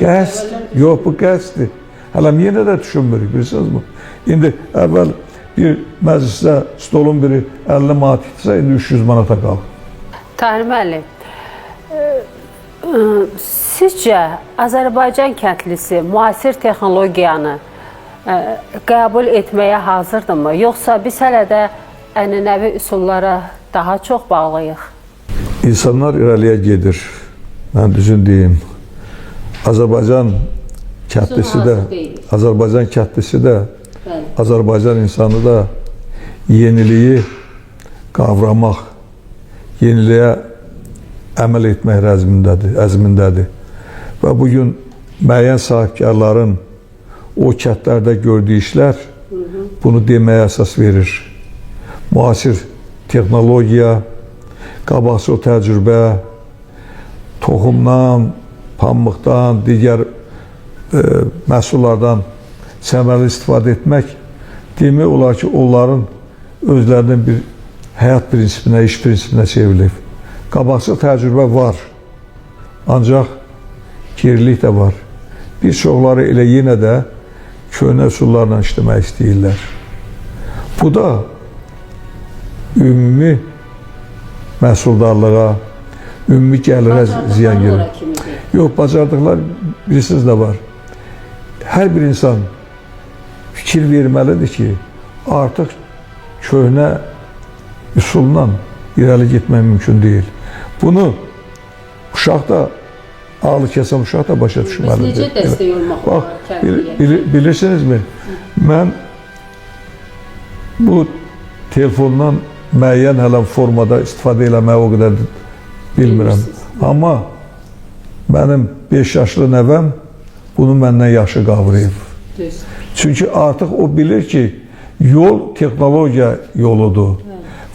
Qəsd, yox, bu qəsddir. Hələm yenə də düşünmürük, bilirsiniz mi? İndi əvvəl bir məclisdə stolun biri 50 manat etsə, indi 300 manata qalır. Tahir müəllim, sizcə Azərbaycan kəndlisi müasir texnologiyanı qəbul etməyə hazırdırmı? Yoxsa biz hələ də ənənəvi üsullara daha çox bağlıyıq? İnsanlar irəliyə gedir. Mən düzün deyim, Azərbaycan kəndlisi də, Azərbaycan insanı da yeniliyi qavramaq, yeniliyə əməl etmək əzmindədir. Və bugün müəyyən sahibkarların o kəndlərdə gördüyü işlər bunu deməyə əsas verir. Müasir texnologiya, qabaqcıl təcrübə, toxumdan, pambıqdan, digər məhsullardan səmərəli istifadə etmək demək olar ki, onların özlərinin bir həyat prinsipinə, iş prinsipinə çevrilib. Qabaqcıl təcrübə var, ancaq gerilik də var. Bir çoxları elə yenə də köhnə üsullarla işləmək istəyirlər. Bu da ümumi məhsuldarlığa, ümumi gəlirə ziyan gelir. Yox, bacardıqlar bilirsiniz də var. Hər bir insan fikir verməlidir ki, artıq köhnə üsulla irəli getmək mümkün deyil. Bunu uşaq da, ağlı kəsən uşaq da başa düşməlidir. Necə dəstək olmaq olar kəndliyə? Bilirsinizmi, mən bu telefondan müəyyən hələm formada istifadə eləməyi o qədər bilmirəm. Amma mənim 5 yaşlı nəvəm bunu məndən yaxşı qavrayıb. Çünki artıq o bilir ki, yol texnologiya yoludur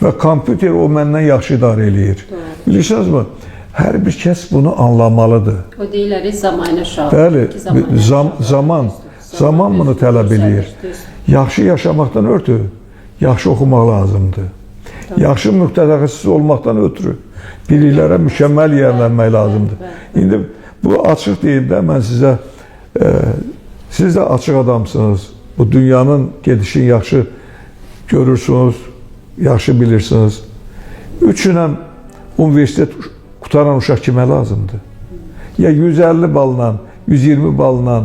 və kompüter o məndən yaxşı idarə eləyir. Bilirsinizmi? Hər bir kəs bunu anlamalıdır. O deyirlər, zamanı şah. Bəli, zaman bunu tələb edir. Yaxşı yaşamaqdan ötürü, yaxşı oxumaq lazımdır. Yaxşı mütəxəssis olmaqdan ötürü biliklərə mükəmməl yiyələnmək lazımdır. İndi bu açıq deyim də, mən sizə, siz də açıq adamsınız. Bu dünyanın gedişini yaxşı görürsünüz, yaxşı bilirsiniz. 3 ilə universitet qutaran uşaq kimə lazımdır? Ya 150 balla, 120 balla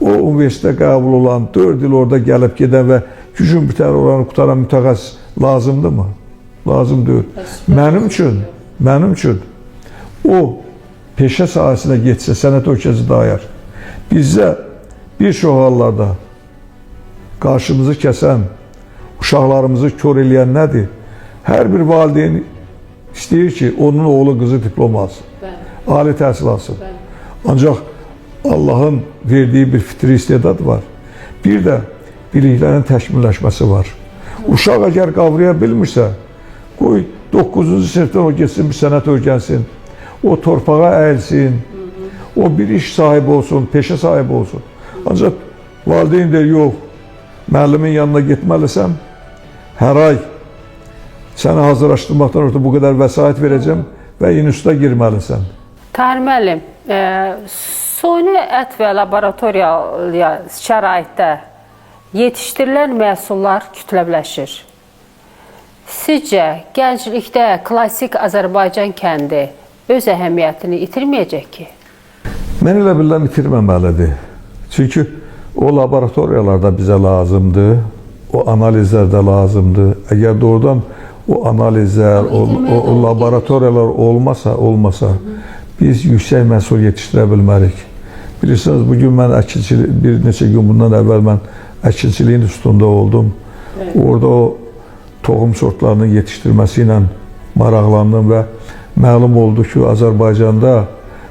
o universitetə qəbul olan, 4 il orada gəlib gedən və gücün bitər oranı qutaran mütəxəssis lazımdırmı? Lazım deyil. Mənim üçün o peşə sahəsinə getsə, sənət ölkəsi dair. Bizdə bir çox hallarda qarşımızı kəsən, uşaqlarımızı kör eləyən nədir? Hər bir valideyn istəyir ki, onun oğlu qızı diplom alsın, ali təhsil alsın. Ancaq Allahın verdiyi bir fitri istedad var. Bir də biliklərin təkmilləşməsi var. Uşaq əgər qavraya bilmirsə, qoy 9-cu sinifdən o geçsin, bir sənət öyrənsin, o torpağa əyilsin, o bir iş sahibi olsun, peşə sahibi olsun. Ancaq valideyn deyir, yox, müəllimin yanına getməlisən, hər ay səni hazırlaşdırmaqdan ötürü bu qədər vəsait verəcəm və instituta girməlisən. Tahir müəllim, suni ət və laboratoriya şəraitdə yetişdirilən məhsullar kütləvləşir. Sizcə, gənclikdə klassik Azərbaycan kəndi öz əhəmiyyətini itirməyəcək ki? Mən elə bilirəm itirməməlidir. Çünki o laboratoriyalarda bizə lazımdır, o analizlər də lazımdır. Əgər doğrudan o analizlər, o laboratoriyalar olmasa, biz yüksək məhsul yetişdirə bilmərik. Bilirsiniz, bugün mən bir neçə gün bundan əvvəl mən əkinçiliyin üstündə oldum. Orada o toxum sortlarının yetişdirməsi ilə maraqlandım və məlum oldu ki, Azərbaycanda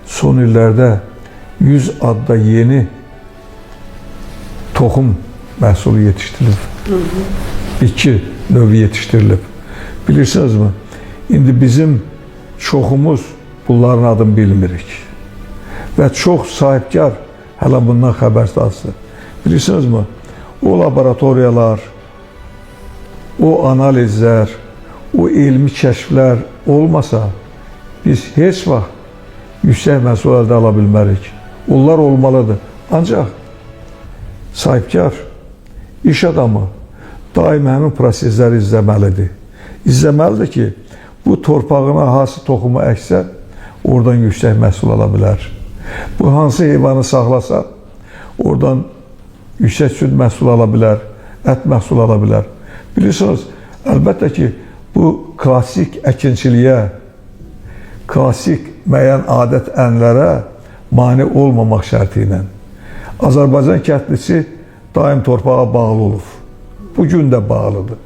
son illərdə 100 adda yeni toxum məhsulu yetişdirilib. 2 növ yetişdirilib. Bilirsinizmi? İndi bizim çoxumuz bunların adını bilmirik. Və çox sahibkar hələ bundan xəbərdarsınız. Bilirsinizmi? O laboratoriyalar, o analizlər, o elmi kəşflər olmasa, biz heç vaxt yüksək məhsul əldə ala bilmərik. Onlar olmalıdır. Ancaq sahibkar, iş adamı daim həmin prosesləri izləməlidir. İzləməlidir ki, bu torpağına hansı toxumu əksə, oradan yüksək məhsul ala bilər. Bu hansı heyvanı saxlasa, oradan yüksək süd məhsul ala bilər, ət məhsul ala bilər. Bilirsiniz, əlbəttə ki, bu klassik əkinçiliyə, klassik müəyyən adət-ənlərə mane olmamaq şərti ilə. Azərbaycan kəndlisi daim torpağa bağlı olub. Bugün də bağlıdır.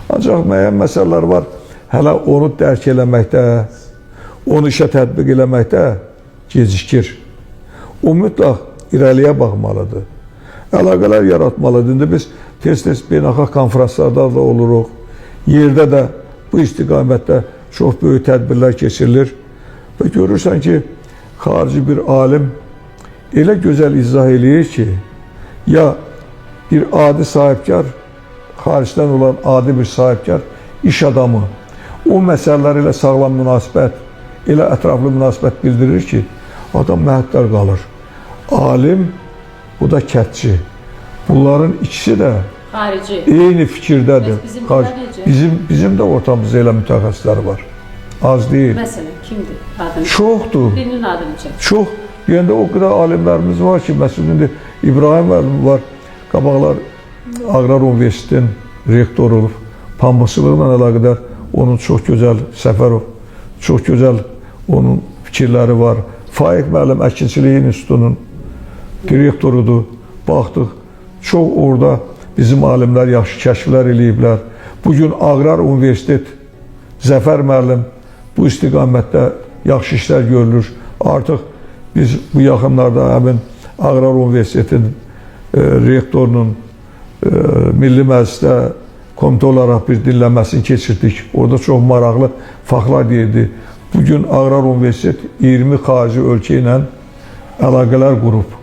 Ancaq müəyyən məsələlər var, hələ onu dərk eləməkdə, onu işə tətbiq eləməkdə gecikir. O mütləq irəliyə baxmalıdır. Əlaqələr yaratmalıdır. İndi biz tez-tez beynəlxalq konferanslarda da oluruq. Yerdə də bu istiqamətdə çox böyük tədbirlər keçirilir. Və görürsən ki, xarici bir alim elə gözəl izah eləyir ki, ya bir adi sahibkar, xaricdən olan adi bir sahibkar, iş adamı, o məsələlər ilə sağlam münasibət, elə ətraflı münasibət bildirir ki, adam məhəttər qalır. Alim, bu da kətçi. Bunların ikisi də eyni fikirdədir. Bizim də ortamızda elə mütəxəssislər var. Az deyil. Məsələn, kimdir adını? Çoxdur. Birinin adını çək. Çox. Yəni o qədər alimlərimiz var ki, məsələn, indi İbrahim müəllim var. Qabaqlar Aqrar Universitetinin rektoru olub. Pambıqçılıqla əlaqədar onun çox gözəl Səfərov, çox gözəl onun fikirləri var. Faiq müəllim Əkinçiliyin İnstitutunun direktorudur. Baxdıq, çox orada bizim alimlər yaxşı kəşflər eləyiblər. Bugün Aqrar Universitet, Zəfər müəllim bu istiqamətdə yaxşı işlər görülür. Artıq biz bu yaxınlarda həmin Aqrar Universitetinin rektorunun Milli Məclisdə komitə olaraq bir dinləməsini keçirdik. Orada çox maraqlı faktlar deyildi. Bugün Aqrar Universitet 20 xarici ölkə ilə əlaqələr qurub.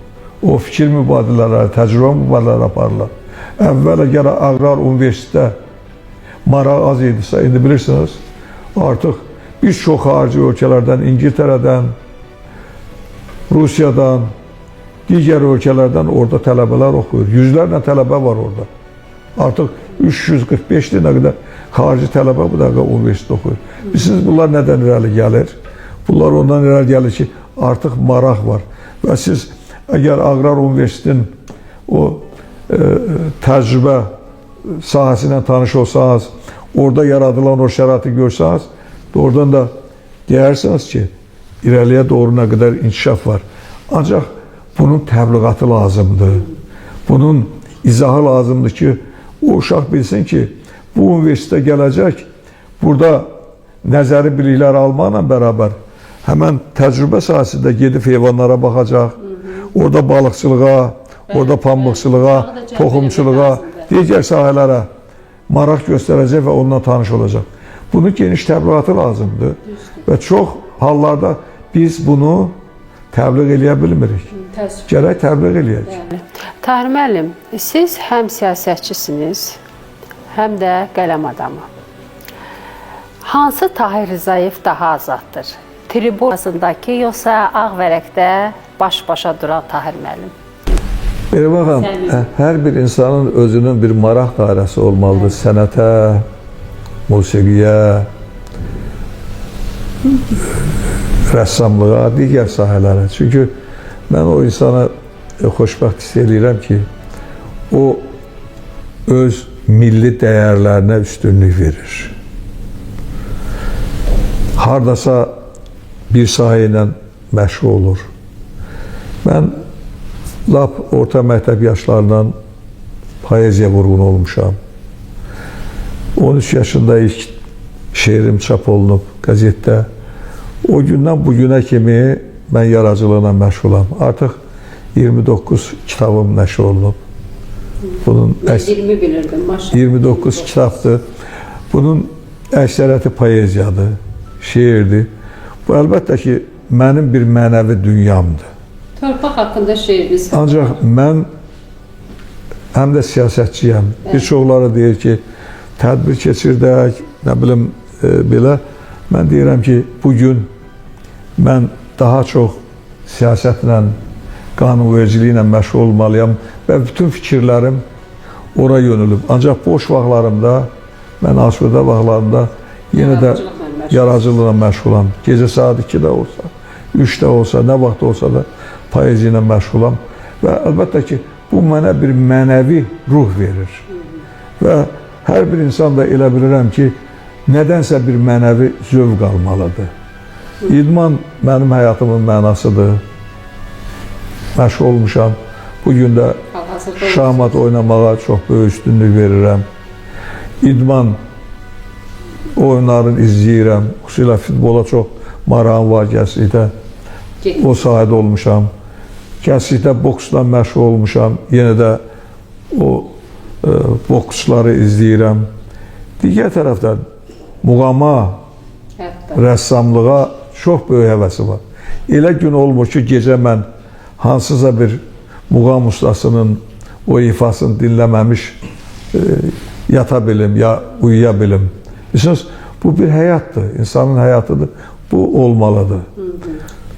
O fikir mübadilələri, təcrübə mübadilələri aparırlar. Əvvələ gələ Aqrar Universitetdə maraq az idisə, indi bilirsiniz, artıq bir çox xarici ölkələrdən, İngiltərədən, Rusiyadan, digər ölkələrdən orada tələbələr oxuyur. Yüzlərlə tələbə var orada. Artıq 345 nə qədər xarici tələbə bu dəqiqə universitetdə oxuyur. Bilirsiniz, bunlar nədən irəli gəlir? Bunlar ondan irəli gəlir ki, artıq maraq var. Və siz əgər Aqrar Universitetin o təcrübə sahəsi ilə tanış olsanız, orada yaradılan o şəraiti görsəniz, oradan da deyirsiniz ki, irəliyə doğru nə qədər inkişaf var. Ancaq bunun təbliğatı lazımdır. Bunun izahı lazımdır ki, o uşaq bilsin ki, bu universitetə gələcək, burada nəzəri biliklər almaqla bərabər həmən təcrübə sahəsində gedib heyvanlara baxacaq, orada balıqçılığa, orada pambıqçılığa, toxumçuluğa, digər sahələrə maraq göstərəcək və onunla tanış olacaq. Bunun geniş təbliğatı lazımdır və çox hallarda biz bunu təbliğ eləyə bilmirik. Gərək təbliğ eləyək. Tahir müəllim, siz həm siyasətçisiniz, həm də qələm adamı. Hansı Tahir Rzayev daha azaddır? Tribunasındakı yoxsa ağ vərəqdə baş-başa duran Tahir müəllim? Belə baxın, hər bir insanın özünün bir maraq dairəsi olmalıdır. Sənətə, musiqiyə, rəssamlığa, digər sahələrə. Çünki mən o insana xoşbəxt hiss edirəm ki, o öz milli dəyərlərinə üstünlük verir. Hardasa bir sahə ilə məşğul olur. Mən lap orta məktəb yaşlarından poeziya vurğun olmuşam. 13 yaşında ilk şeirim çap olunub qəzetdə. O gündən bugünə kimi mən yaradıcılıqla məşğulam. Artıq 29 kitabım nəşr olunub. Bunun 20 bilirdim, maşallah. 29 kitabdır. Bunun əksəriyyəti poeziyadır, şeirdir. Bu əlbəttə ki, mənim bir mənəvi dünyamdır. Torpaq haqqında şeiriniz. Ancaq mən həm də siyasətçiyəm. Bir çoxları deyir ki, tədbir keçirdək, nə bilim belə. Mən deyirəm ki, bugün mən daha çox siyasətlə, qanunvericiliyi ilə məşğul olmalıyam və bütün fikirlərim ora yönülüb. Ancaq boş vaxtlarımda, mən asudə vaxtlarımda yenə də yaradıcılıqla məşğulam. Gecə saat 2-də olsa, 3-də olsa, nə vaxt olsa da poeziya ilə məşğulam. Və əlbəttə ki, bu mənə bir mənəvi ruh verir. Və hər bir insan da elə bilirəm ki, nədənsə bir mənəvi zövq almalıdır. İdman mənim həyatımın mənasıdır. Məşğul olmuşam. Bugün də şahmat oynamağa çox böyük üstünlük verirəm. İdman oyunlarını izləyirəm. Xüsusilə futbola çox marağım var gənclikdə. O sahədə olmuşam. Gənclikdə boksla məşğul olmuşam. Yenə də o boksçuları izləyirəm. Digər tərəfdən muğama, rəssamlığa çox böyük həvəsi var. Elə gün olmur ki, gecə mən hansısa bir muğam ustasının o ifasını dinləməmiş yata bilim, ya uyuya bilim. Bilirsiniz, bu bir həyatdır, insanın həyatıdır. Bu olmalıdır.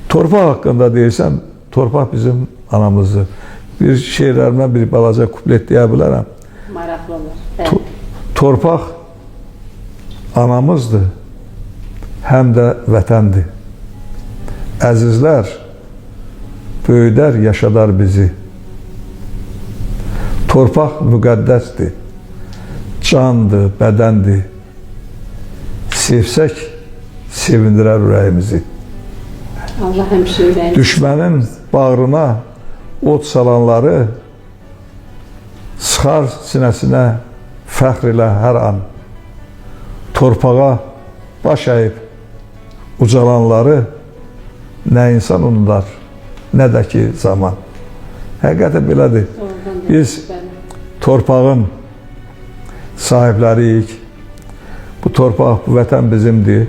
Torpaq haqqında deyirsən, torpaq bizim anamızdır. Bir şeirlərimə bir balaca kuplet deyə bilərəm. Maraqlı olur. Torpaq anamızdır, həm də vətəndir. Əzizlər, böyüdər, yaşadar bizi. Torpaq müqəddəsdir, candır, bədəndir. Sevsək, sevindirər ürəyimizi. Allah həmişə ürəyini. Düşmənin bağrına od salanları sıxar sinəsinə fəxr ilə hər an. Torpağa baş əyib ucalanları nə insan unudar, nə də ki zaman. Həqiqətən belədir. Biz torpağın sahibləriyik. Bu torpaq, bu vətən bizimdir.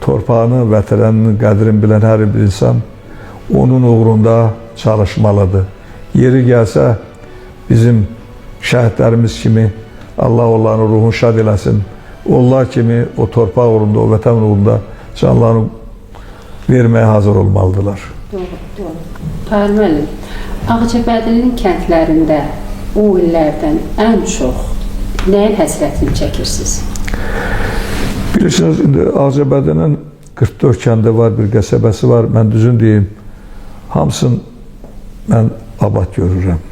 torpağını, vətəninin qədrini bilən hər bir insan onun uğrunda çalışmalıdır. Yeri gəlsə bizim şəhidlərimiz kimi Allah onların ruhunu şad eləsin. Onlar kimi o torpaq uğrunda, o vətən uğrunda canlarını verməyə hazır olmalıdırlar. Doğru. Tahir müəllim, Ağcabədilinin kəndlərində o illərdən ən çox nəyin həsrətini çəkirsiniz? Bilirsiniz, indi Ağcabədinin 44 kəndi var, bir qəsəbəsi var. Mən düzün deyim, hamısını mən abad görürəm.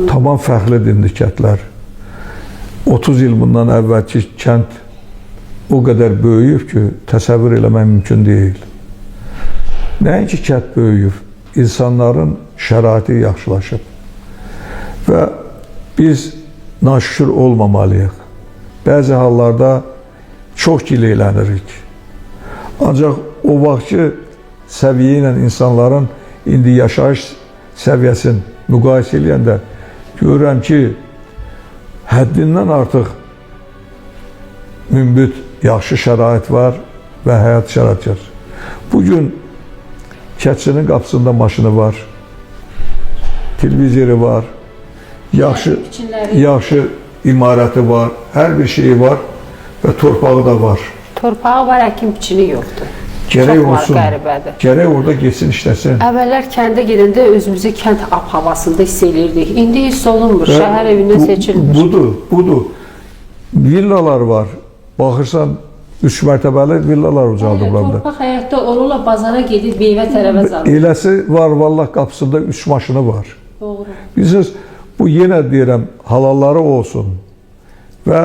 Tamam fərqlidir indi kəndlər. 30 il bundan əvvəlki kənd o qədər böyüyüb ki, təsəvvür eləmək mümkün deyil. Nəinki kənd böyüyüb, insanların şəraiti yaxşılaşıb. Və biz naşükür olmamalıyıq. Bəzi hallarda çox gilələnirik. Ancaq o vaxtki səviyyə ilə insanların indi yaşayış səviyyəsini müqayisə eləyəndə görürəm ki, həddindən artıq mümbit, yaxşı şərait var və həyat şərait var. Bugün kəndçinin qapısında maşını var, televizori var, yaxşı imarəti var, hər bir şeyi var və torpağı da var. Torpağı var, əkin biçini yoxdur. Gərək Çox olsun, qəribədir. gərək orada geçsin, işləsin. Əvvəllər kəndə gedəndə özümüzü kənd havasında hiss eləyirdik. İndi hiss olunmur, şəhər evindən seçilmir. Budur. Villalar var. Baxırsan, 3 mərtəbəli villalar ucaldıblar da. Torpaq həyatda onunla bazara gedib meyvə tərəvəz alır. Eləsi var, vallah qapısında 3 maşını var. Doğru. Bilirsiniz, bu yenə deyirəm, halalları olsun və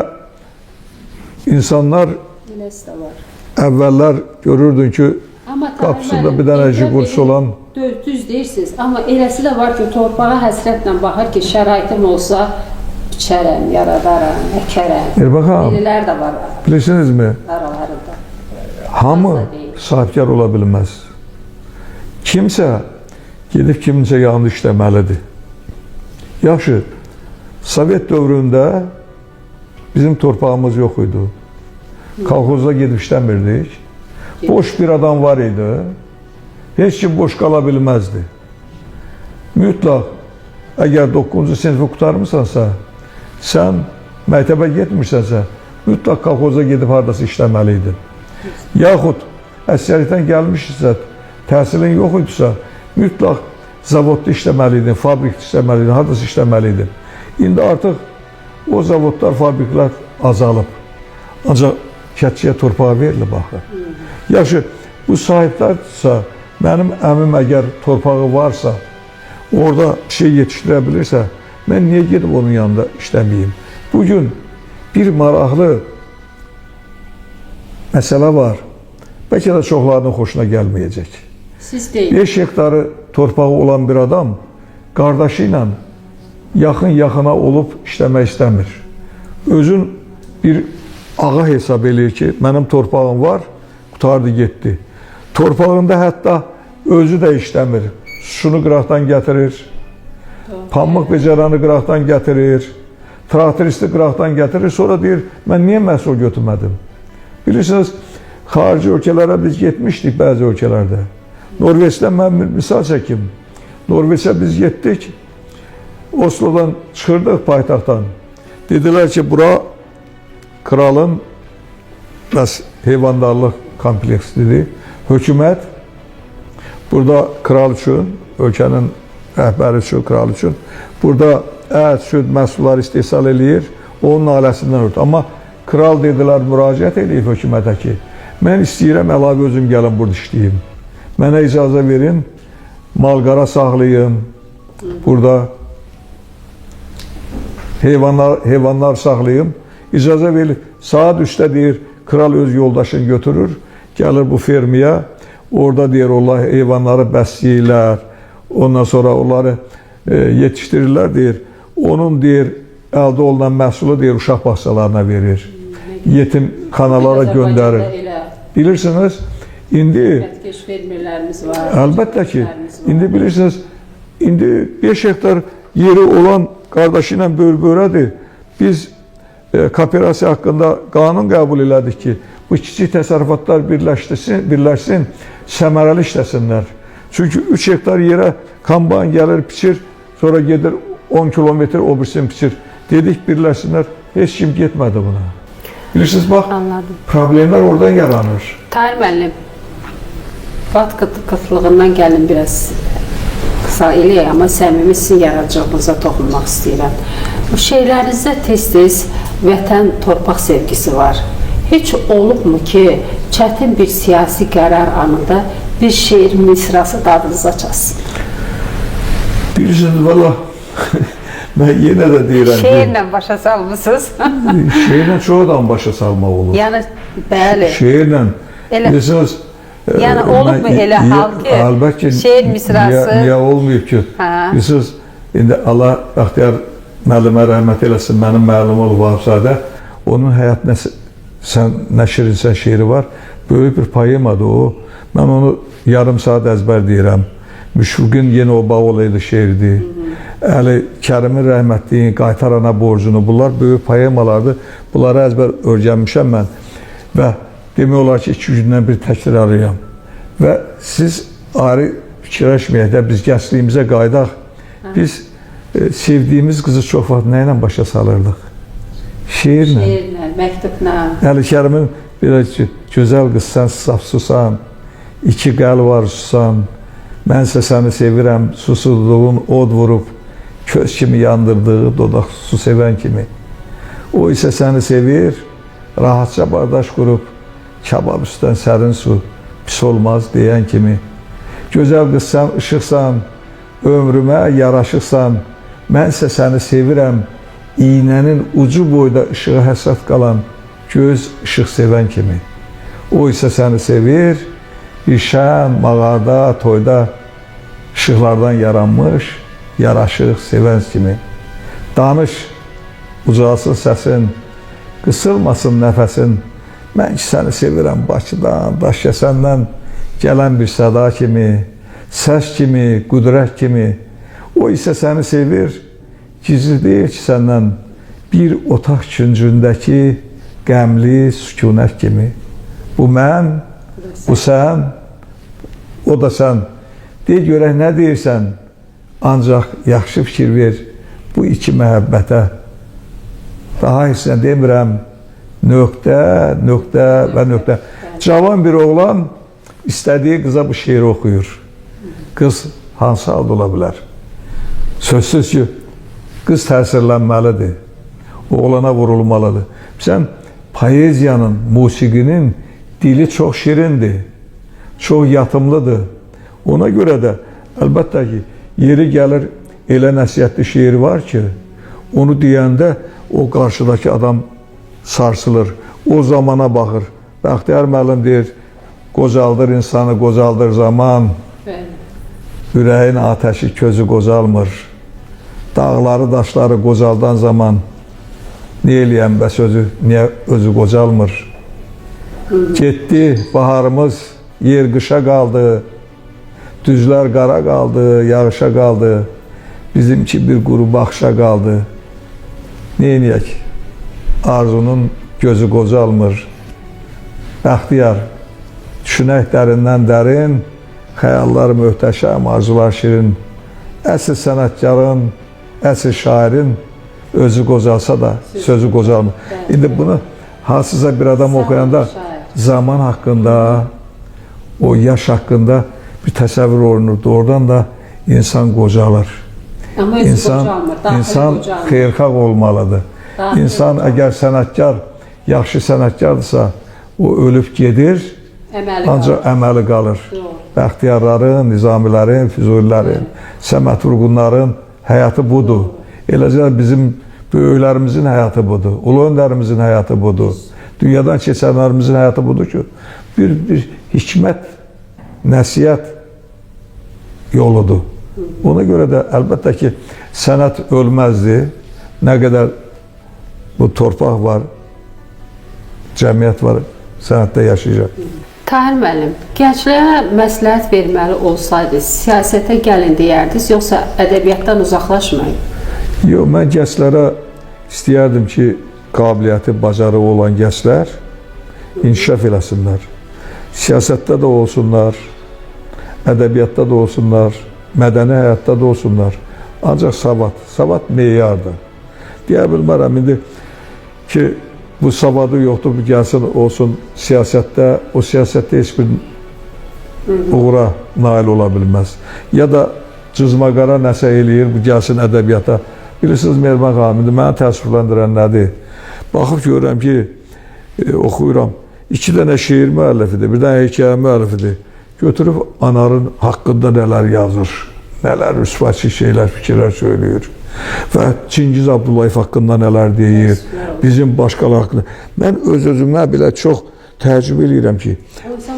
insanlar Eləsi də var. əvvəllər görürdün ki, qapısında bir dənə jigulsi olan... Düz deyirsiniz, amma eləsi də var ki, torpağa həsrətlə baxır ki, şəraitim olsa biçərəm, yaradaram, əkərəm. Elələr də var. Bilirsinizmi? Aralarında. Hamı sahibkar ola bilməz. Kimsə gedib kiminsə yanında işləməlidir. Yaxşı, Sovet dövründə bizim torpağımız yox idi. Kolxozda gedib işləmirdik. Boş bir adam var idi. Heç kim boş qala bilməzdi. Mütləq, əgər 9-cu sinifi qutarmısansa, sən məktəbə getmirsənsə, mütləq kolxozda gedib haradasa işləməliydin. Yaxud əsgərlikdən gəlmişsə, təhsilin yox idisə, mütləq zavodda işləməliydin, fabrikdə işləməliydin, haradasa işləməliydin. İndi artıq o zavodlar, fabriklər azalıb. Ancaq kəndçiyə torpağı verilir, baxır. Yaxşı, bu sahiblərdirsə, mənim əmim əgər torpağı varsa, orada şey yetişdirə bilirsə, mən niyə gedib onun yanında işləməyim? Bugün bir maraqlı məsələ var. Bəlkə də çoxlarının xoşuna gəlməyəcək. Siz deyin. 5 hektarı torpağı olan bir adam qardaşı ilə yaxın-yaxına olub işləmək istəmir. Özün bir ağa hesab eləyir ki, mənim torpağım var, qutardı, getdi. Torpağında hətta özü də işləmir. Şunu qıraqdan gətirir, pambıq becəranı qıraqdan gətirir, traktoristi qıraqdan gətirir, sonra deyir, mən niyə məhsul götürmədim? Bilirsiniz, xarici ölkələrə biz getmişdik bəzi ölkələrdə. Norveçdən mən misal çəkim. Norveçə biz getdik, Oslo'dan çıxırdıq paytaxtdan. Dedilər ki, bura kralın heyvandarlıq kompleksidir. Hökumət burada kral üçün, ölkənin rəhbəri üçün, kral üçün burada ət, süd məhsulları istehsal eləyir, onun ailəsindən ötürü. Amma kral dedilər, müraciət eləyib hökumətə ki, mən istəyirəm əlavə özüm gəlin burada işləyim. Mənə icazə verin, mal-qara saxlayın, burada heyvanlar saxlayım. İcazə verir, saat 3'də deyir, kral öz yoldaşını götürür, gəlir bu fermiyə, orada deyir, onlar heyvanları bəsləyirlər, ondan sonra onları yetişdirirlər, deyir, onun deyir, əldə olunan məhsulu deyir, uşaq bağçalarına verir, yetim xanalara göndərir. Bilirsiniz, indi, əlbəttə ki, indi bilirsiniz, indi 5 hektar yeri olan qardaşı ilə böyür-böyrədir, biz kooperasiya haqqında qanun qəbul elədik ki, bu kiçik təsərrüfatlar birləşsin, səmərəli işləsinlər. Çünki 3 hektar yerə kombayn gəlir, biçir, sonra gedir 10 kilometr o birisini biçir. Dedik birləşsinlər, heç kim getmədi buna. Bilirsiniz, bax, Anladım. problemlər oradan yaranır. Tahir müəllim, vaxt qıtlığından gəlin biraz qısa eləyək, amma səmimi sizin yaradıcılığınıza toxunmaq istəyirəm. Bu şeirlərinizdə tez-tez vətən, torpaq sevgisi var. Heç olubmu ki, çətin bir siyasi qərar anında bir şeir misrası dadınıza çatsın? Bilirsiniz, valla, mən yenə də deyirəm ki, Şeirlə başa salmısınız? şeirlə çox adam başa salmaq olur. Yəni, bəli. Şeirlə, Elə- bilirsiniz, Yəni, olubmu elə hal ki, şeir misrası? Niyə olmayıb ki? Hə. Bilirsiniz, indi Allah Bəxtiyar müəllimə rəhmət eləsin, mənim müəllim olub Vahibzadə, onun həyat nəşrinsən şeiri var, böyük bir poemadır o. Mən onu yarım saat əzbər deyirəm. Müşfiqin yenə o bağ olaydı şeirdir. Əli Kərimin rəhmətliyin Qaytar ana borcunu, bunlar böyük poemalardır. Bunları əzbər öyrənmişəm mən və demək olar ki, 2 gündən bir təkrarlayam. Və siz ayrı fikirləşməyək də biz gəncliyimizə qaydaq. Biz sevdiyimiz qızı çox vaxt nə ilə başa salırdıq? Şeirlə. Şeirlə, məktubla. Əli Kərimin belə ki, gözəl qız sən saf susan, 2 qəl var susan, mənsə səni sevirəm, susuzluğun od vurub, köz kimi yandırdığı dodaq su sevən kimi. O isə səni sevir, rahatca bardaş qurub, kabab üstdən sərin su, pis olmaz deyən kimi. Gözəl qız sən ışıqsan, ömrümə yaraşıqsan, mənsə səni sevirəm, iynənin ucu boyda ışığa həsrət qalan, göz ışıq sevən kimi. O isə səni sevir, bir şən, mağarada, toyda işıqlardan yaranmış, yaraşıq sevən kimi. Danış, ucalsın səsin, qısılmasın nəfəsin, mən ki səni sevirəm Bakıdan, Daşkəsəndən gələn bir səda kimi, səs kimi, qüdrət kimi. O isə səni sevir, gizli deyir ki səndən bir otaq küncündəki qəmli sükunət kimi. Bu mən, bu sən, o da sən. Deyə görək nə deyirsən, ancaq yaxşı fikir ver bu iki məhəbbətə. Daha heç nə demirəm, nöqtə, nöqtə və nöqtə. Cavan bir oğlan istədiyi qıza bu şeiri oxuyur. Qız hansı halda ola bilər? Sözsüz ki, qız təsirlənməlidir, oğlana vurulmalıdır. Sən poeziyanın, musiqinin dili çox şirindir, çox yatımlıdır. Ona görə də əlbəttə ki, yeri gəlir elə nəsihətli şeir var ki, onu deyəndə o qarşıdakı adam sarsılır, o zamana baxır. Bəxtiyar müəllim deyir, qocaldır insanı, qocaldır zaman, ürəyin ateşi közü qocalmır, dağları, daşları qocaldan zaman, nə eləyəm bəs özü, niyə özü qocalmır? Getdi baharımız, yer qışa qaldı, düzlər qara qaldı, yağışa qaldı, bizimki bir quru baxışa qaldı. Neyniyək? Arzunun gözü qocalmır. Bəxtiyar, düşünək dərindən dərin, xəyallar möhtəşəm, arzular şirin. Əsl sənətkarın, əsl şairin özü qocalsa da sözü qocalmır. İndi bunu hansısa bir adam oxuyanda zaman haqqında, o yaş haqqında bir təsəvvür olunur. Doğrudan da insan qocalır. İnsan xeyirxah olmalıdır. İnsan əgər sənətkar, yaxşı sənətkardırsa, o ölüb gedir, ancaq əməli qalır. Bəxtiyarların, Nizamilərin, Füzulilərin, Səməd Vurğunların həyatı budur. Eləcə bizim böyüklərimizin həyatı budur, ulu öndərimizin həyatı budur. Dünyadan keçənlərimizin həyatı budur ki, bir hikmət, nəsiyyət yoludur. Ona görə də əlbəttə ki, sənət ölməzdir. Nə qədər bu torpaq var, cəmiyyət var, sənətdə yaşayacaq. Tahir müəllim, gənclərə məsləhət verməli olsaydı, siyasətə gəlin deyərdiniz, yoxsa ədəbiyyatdan uzaqlaşmayın? Yox, mən gənclərə istəyərdim ki, qabiliyyəti, bacarığı olan gənclər inkişaf eləsinlər. Siyasətdə də olsunlar, ədəbiyyatda da olsunlar, mədəni həyatda da olsunlar. Ancaq savad meyardır. Deyə bilmərəm indi ki, bu savadı yoxdur, bu gəlsin olsun siyasətdə, o siyasətdə heç bir uğura nail ola bilməz. Ya da cızmaqara nəsə eləyir, bu gəlsin ədəbiyyata. Bilirsiniz, Mehriban xanım, indi mənə təəssüfləndirən nədir? Baxıb görürəm ki, oxuyuram, 2 dənə şeir müəllifidir, bir dənə hekayə müəllifidir. Götürüb anarın haqqında nələr yazır, nələr rüsvaçı şeylər, fikirlər söylüyor. Və Çingiz Abdullayev haqqında nələr deyir, bizim başqalar haqqında. Mən öz-özümə belə çox təəccüb edirəm ki,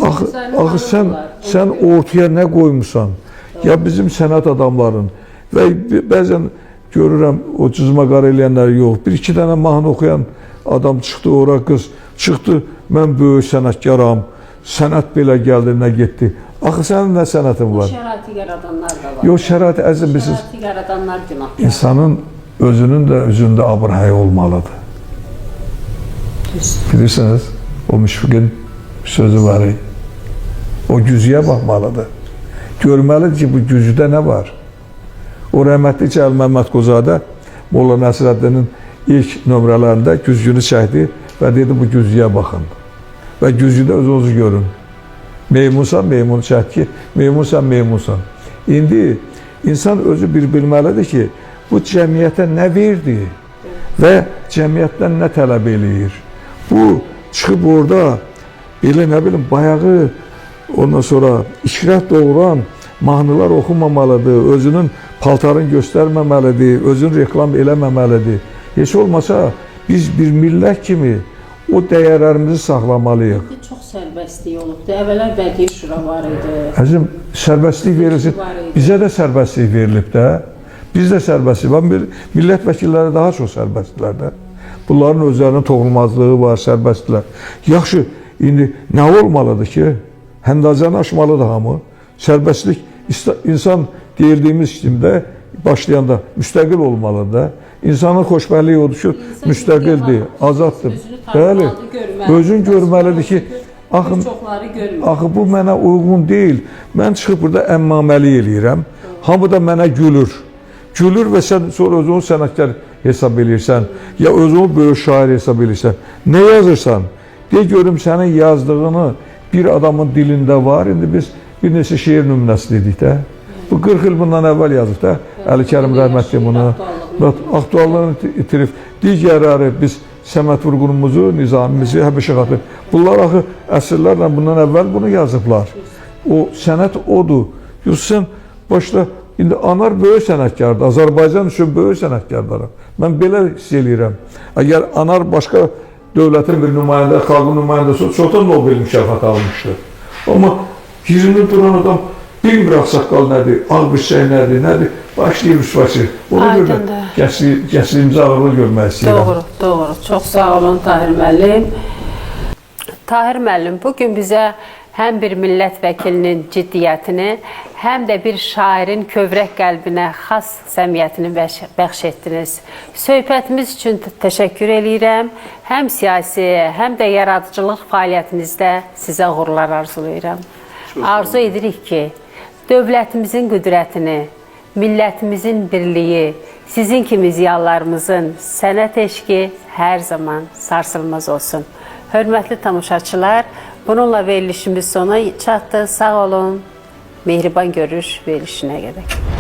axı sən ortaya nə qoymusan? Ya bizim sənət adamların və bəzən görürəm o cızmaqar eləyənləri yox. 1-2 dənə mahnı oxuyan adam çıxdı ora, qız çıxdı, mən böyük sənətkaram, sənət belə gəldi, nə getdi. Axı sənin nə sənətin var? Şəraiti yaradanlar da var. Yox, şəraiti əzizim, bilirsiniz. Şəraiti yaradanlar günahkar. İnsanın özünün də özündə abır-həyi olmalıdır. Bilirsiniz, o Müşfiqin sözü var. O güzüyə baxmalıdır. Görməlidir ki, bu güzüdə nə var? O rəhmətli Cəlil Məmmədquluzadə Molla Nəsrəddinin ilk nömrələrində güzgünü çəkdi və dedi, bu güzüyə baxın. Və güzüdə özünüzü görün. Meymunsan, meymun çək ki, meymunsan, meymunsan. İndi insan özü bir bilməlidir ki, bu cəmiyyətə nə verdi və cəmiyyətdən nə tələb eləyir. Bu, çıxıb orada, belə nə bilim, bayağı, ondan sonra işrət doğuran mahnılar oxumamalıdır, özünün paltarını göstərməməlidir, özünü reklam eləməməlidir. Heç olmasa biz bir millət kimi o dəyərlərimizi saxlamalıyıq. Çox sərbəstlik olubdur. Əvvəllər bədii şura var idi. Əzim, sərbəstlik verilsin. Bizə də sərbəstlik verilib də. Biz də sərbəstlik. Millət vəkilləri daha çox sərbəstdirlər də. Bunların özlərinin toxunulmazlığı var, sərbəstdirlər. Yaxşı, indi nə olmalıdır ki? Həndazəni aşmalıdır hamı. Sərbəstlik, insan deyildiyimiz kimdə başlayanda müstəqil olmalıdır da. İnsanın xoşbəxtliyi odur ki, müstəqildir, azaddır. Bəli, özün görməlidir ki, axı bu mənə uyğun deyil. Mən çıxıb burada əmmaməli eləyirəm. Hamı da mənə gülür. Gülür və sən sonra özünü sənətkar hesab edirsən, ya özünü böyük şair hesab edirsən. Nə yazırsan? Deyə görüm sənin yazdığını bir adamın dilində var. İndi biz bir neçə şeir nümunəsi dedik də. Bu 40 il bundan əvvəl yazıb da. Əli Kərim rəhmətli bunu. Aktuallığını itirib. Digərləri biz Səməd Vurğunumuzu, Nizamimizi, Həbəşə Xatib. Bunlar axı əsrlərlə bundan əvvəl bunu yazıblar. O sənət odur. Yoxsa sən başda, indi Anar böyük sənətkardır. Azərbaycan üçün böyük sənətkardır. Mən belə hiss eləyirəm. Əgər Anar başqa dövlətin bir nümayəndə, xalqın nümayəndəsi çoxdan Nobel mükafatı almışdı. Amma yerində duran adam bilmir ağsaqqal nədir, ağbirçək nədir, başlayır rüsvaçı. Ona görə gəncliyimizi ağırlı görmək istəyirəm. Doğru. Çox sağ olun Tahir müəllim. Tahir müəllim, bugün bizə həm bir millət vəkilinin ciddiyyətini, həm də bir şairin kövrək qəlbinə xas səmiyyətini bəxş etdiniz. Söhbətimiz üçün təşəkkür edirəm. Həm siyasi, həm də yaradıcılıq fəaliyyətinizdə sizə uğurlar arzulayıram. Arzu edirik ki, dövlətimizin qüdrətini, millətimizin birliyi, sizin kimi ziyalılarımızın sənət eşqi hər zaman sarsılmaz olsun. Hörmətli tamaşaçılar, bununla verilişimiz sona çatdı. Sağ olun. Mehriban görüş verilişinə qədər.